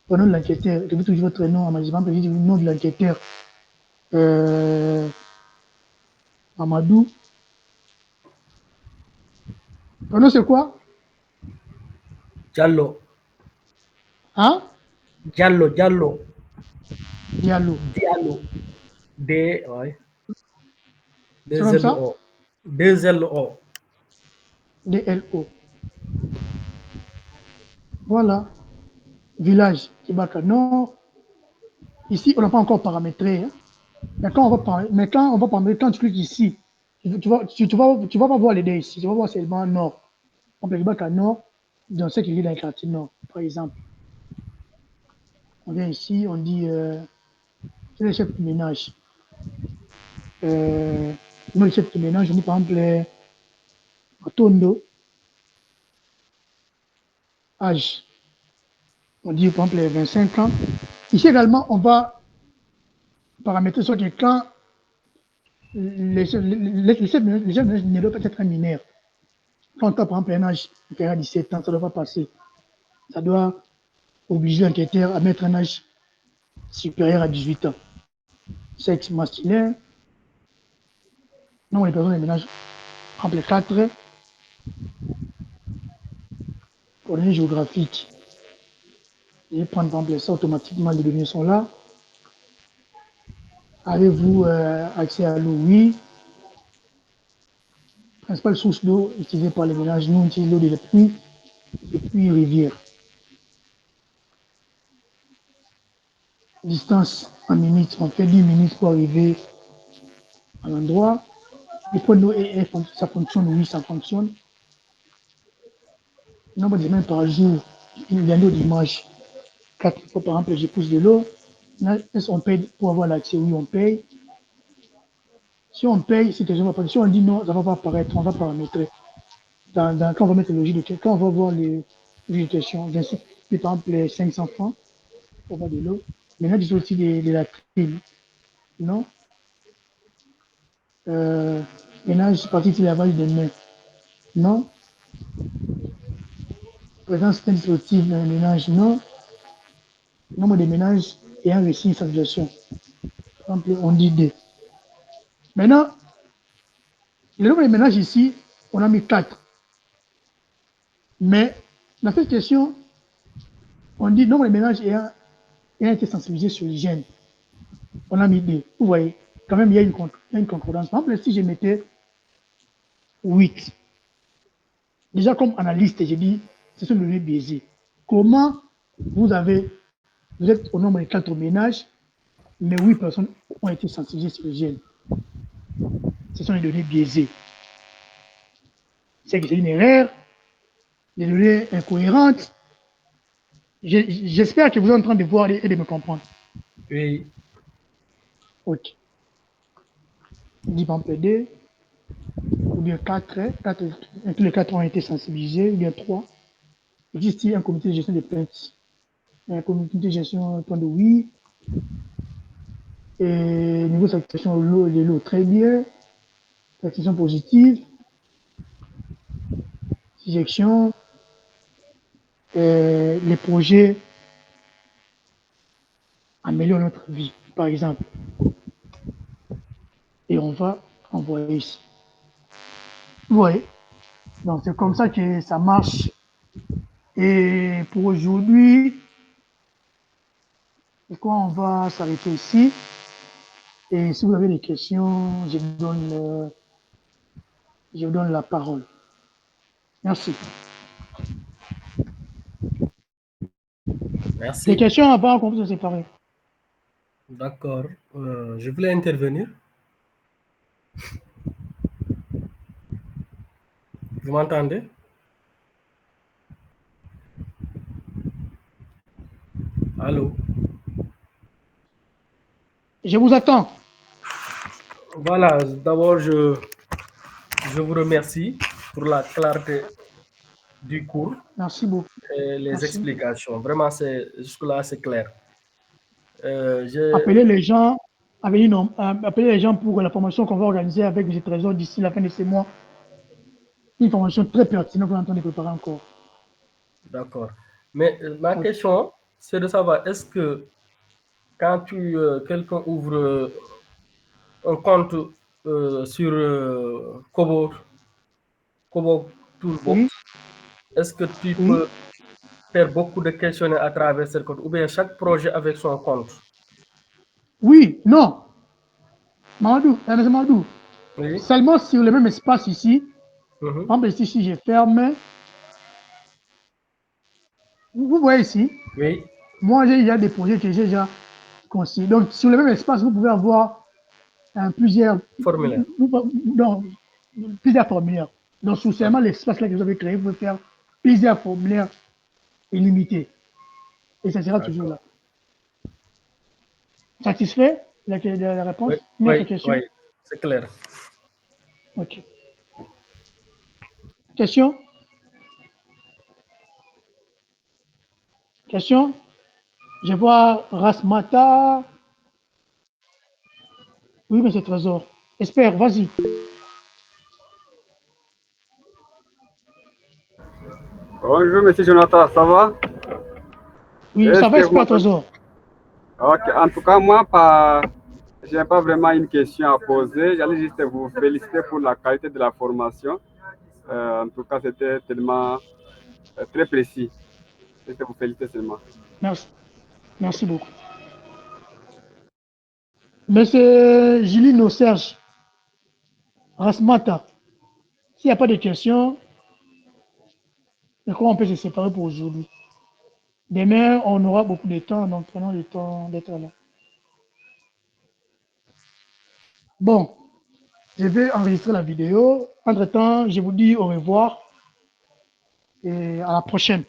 Au nom de l'enquêteur, écrivez toujours votre nom en majuscule. Par exemple, le nom de l'enquêteur. Amadou. Ton nom, c'est quoi? Diallo. Hein? Diallo, Diallo. Diallo. Diallo. D, ouais. C'est comme ça? D-Z-O. D-Z-O. D-L-O. Voilà. Village, Kibaka Nord. Ici, on n'a pas encore paramétré. Hein? Mais quand on va paramétrer, quand tu cliques ici, tu vas pas voir les deux ici. Tu vas voir seulement Nord. On peut Kibaka Nord, dans ce qui est dans le quartier Nord, par exemple. On vient ici, on dit c'est le chef de ménage. Moi, le chef de ménage, on dit par exemple Tondo, âge. On dit par exemple 25 ans. Ici également, on va paramétrer sur que quand les chefs ne doivent pas être un mineur. Quand on tape par exemple un âge inférieur à 17 ans, ça ne doit pas passer. Ça doit obliger l'enquêteur à mettre un âge supérieur à 18 ans. Sexe masculin, nombre de personnes de ménage entre 4, coordonnées géographiques. Je vais prendre par exemple ça automatiquement, les données sont là. Avez-vous accès à l'eau? Oui. Principale source d'eau utilisée par les ménages, nous utilisons l'eau de la pluie et puis rivière. Distance en minutes, on fait 10 minutes pour arriver à l'endroit. Le point d'eau, ça fonctionne, oui, ça fonctionne. Nombre de mains par jour, il y a l'eau d'image. 4 fois par exemple, je pousse de l'eau. Est-ce qu'on paye pour avoir l'accès? Oui, on paye. Si on paye, c'est quelque chose va pas. Si on dit non, ça ne va pas apparaître, on va paramétrer. Quand on va mettre le logis de question, quand on va voir les logis de question, bien sûr, par exemple, les 500 francs pour avoir de l'eau. Maintenant, ils ont aussi de la latrines. Non? Maintenant, je suis parti sur lavage des mains. Non? Présence d'un dispositif dans le ménage. Non? Nombre de ménages ayant réussi une stabilisation. Par exemple, on dit 2. Maintenant, le nombre de ménages ici, on a mis 4. Mais dans cette question, on dit nombre de ménages ayant été sensibilisés sur l'hygiène. On a mis 2. Vous voyez, quand même, il y a une concordance. Par exemple, si je mettais 8, déjà comme analyste, j'ai dit, ce sont des données biaisées. Comment vous êtes au nombre de 4 ménages, mais 8 personnes ont été sensibilisées sur l'hygiène. Ce sont des données biaisées. C'est que c'est une erreur, des données incohérentes. J'espère que vous êtes en train de voir et de me comprendre. Oui. Ok. On dit par exemple 2, ou bien 4, tous les 4 ont été sensibilisés, ou bien 3. Il existe ici un comité de gestion des plaintes. Un comité de gestion point de oui. Et niveau satisfaction de l'eau, très bien. Satisfaction positive. Injection. Les projets améliorent notre vie, par exemple. Et on va envoyer ici. Vous voyez? Donc c'est comme ça que ça marche. Et pour aujourd'hui, je crois on va s'arrêter ici. Et si vous avez des questions, je vous donne la parole. Merci. Des Merci. questions à part qu'on peut se séparer. D'accord. Je voulais intervenir. Vous m'entendez? Allô? Je vous attends. Voilà, d'abord, je vous remercie pour la clarté du cours Merci beaucoup. et les Merci. explications. Vraiment, jusque-là, c'est clair. J'ai Appelez les gens, appelez les gens pour la formation qu'on va organiser avec M. Trésor d'ici la fin de ce mois. Une formation très pertinente qu'on est en train de préparer encore. D'accord. Mais ma Ok. question, c'est de savoir, est-ce que quand quelqu'un ouvre un compte sur Kobo Toolbox, Oui, est-ce que tu oui, peux faire beaucoup de questionnaires à travers ce compte ou bien chaque projet avec son compte? oui, non. Mamadou, Mamadou, Oui. seulement sur le même espace ici, Mhm. par exemple, ici, si je ferme, vous voyez ici, Oui. moi, il y a des projets que j'ai déjà conçus. Donc, sur le même espace, vous pouvez avoir plusieurs, Formulaire. non, plusieurs formulaires. Donc, sur seulement l'espace là que vous avez créé, vous pouvez faire plusieurs formulaires illimités. Et ça sera toujours D'accord. là. Satisfait la Oui, réponse? Une autre oui, question? oui, c'est clair. Ok. Question? Question? Je vois Rasmata. Oui, mais c'est Trésor. Espère, vas-y. Bonjour, monsieur Jonathan, ça va? Oui, ça Est-ce va, que vous Espère, m'entendez? Trésor. Ok, en tout cas, moi, je n'ai pas vraiment une question à poser. J'allais juste vous féliciter pour la qualité de la formation. En tout cas, c'était tellement très précis. Juste vous féliciter seulement. Merci. Merci beaucoup. Monsieur Gilino Serge Rasmata, s'il n'y a pas de questions, comment on peut se séparer pour aujourd'hui? Demain, on aura beaucoup de temps, donc prenons le temps d'être là. Bon, je vais enregistrer la vidéo. Entre-temps, je vous dis au revoir et à la prochaine.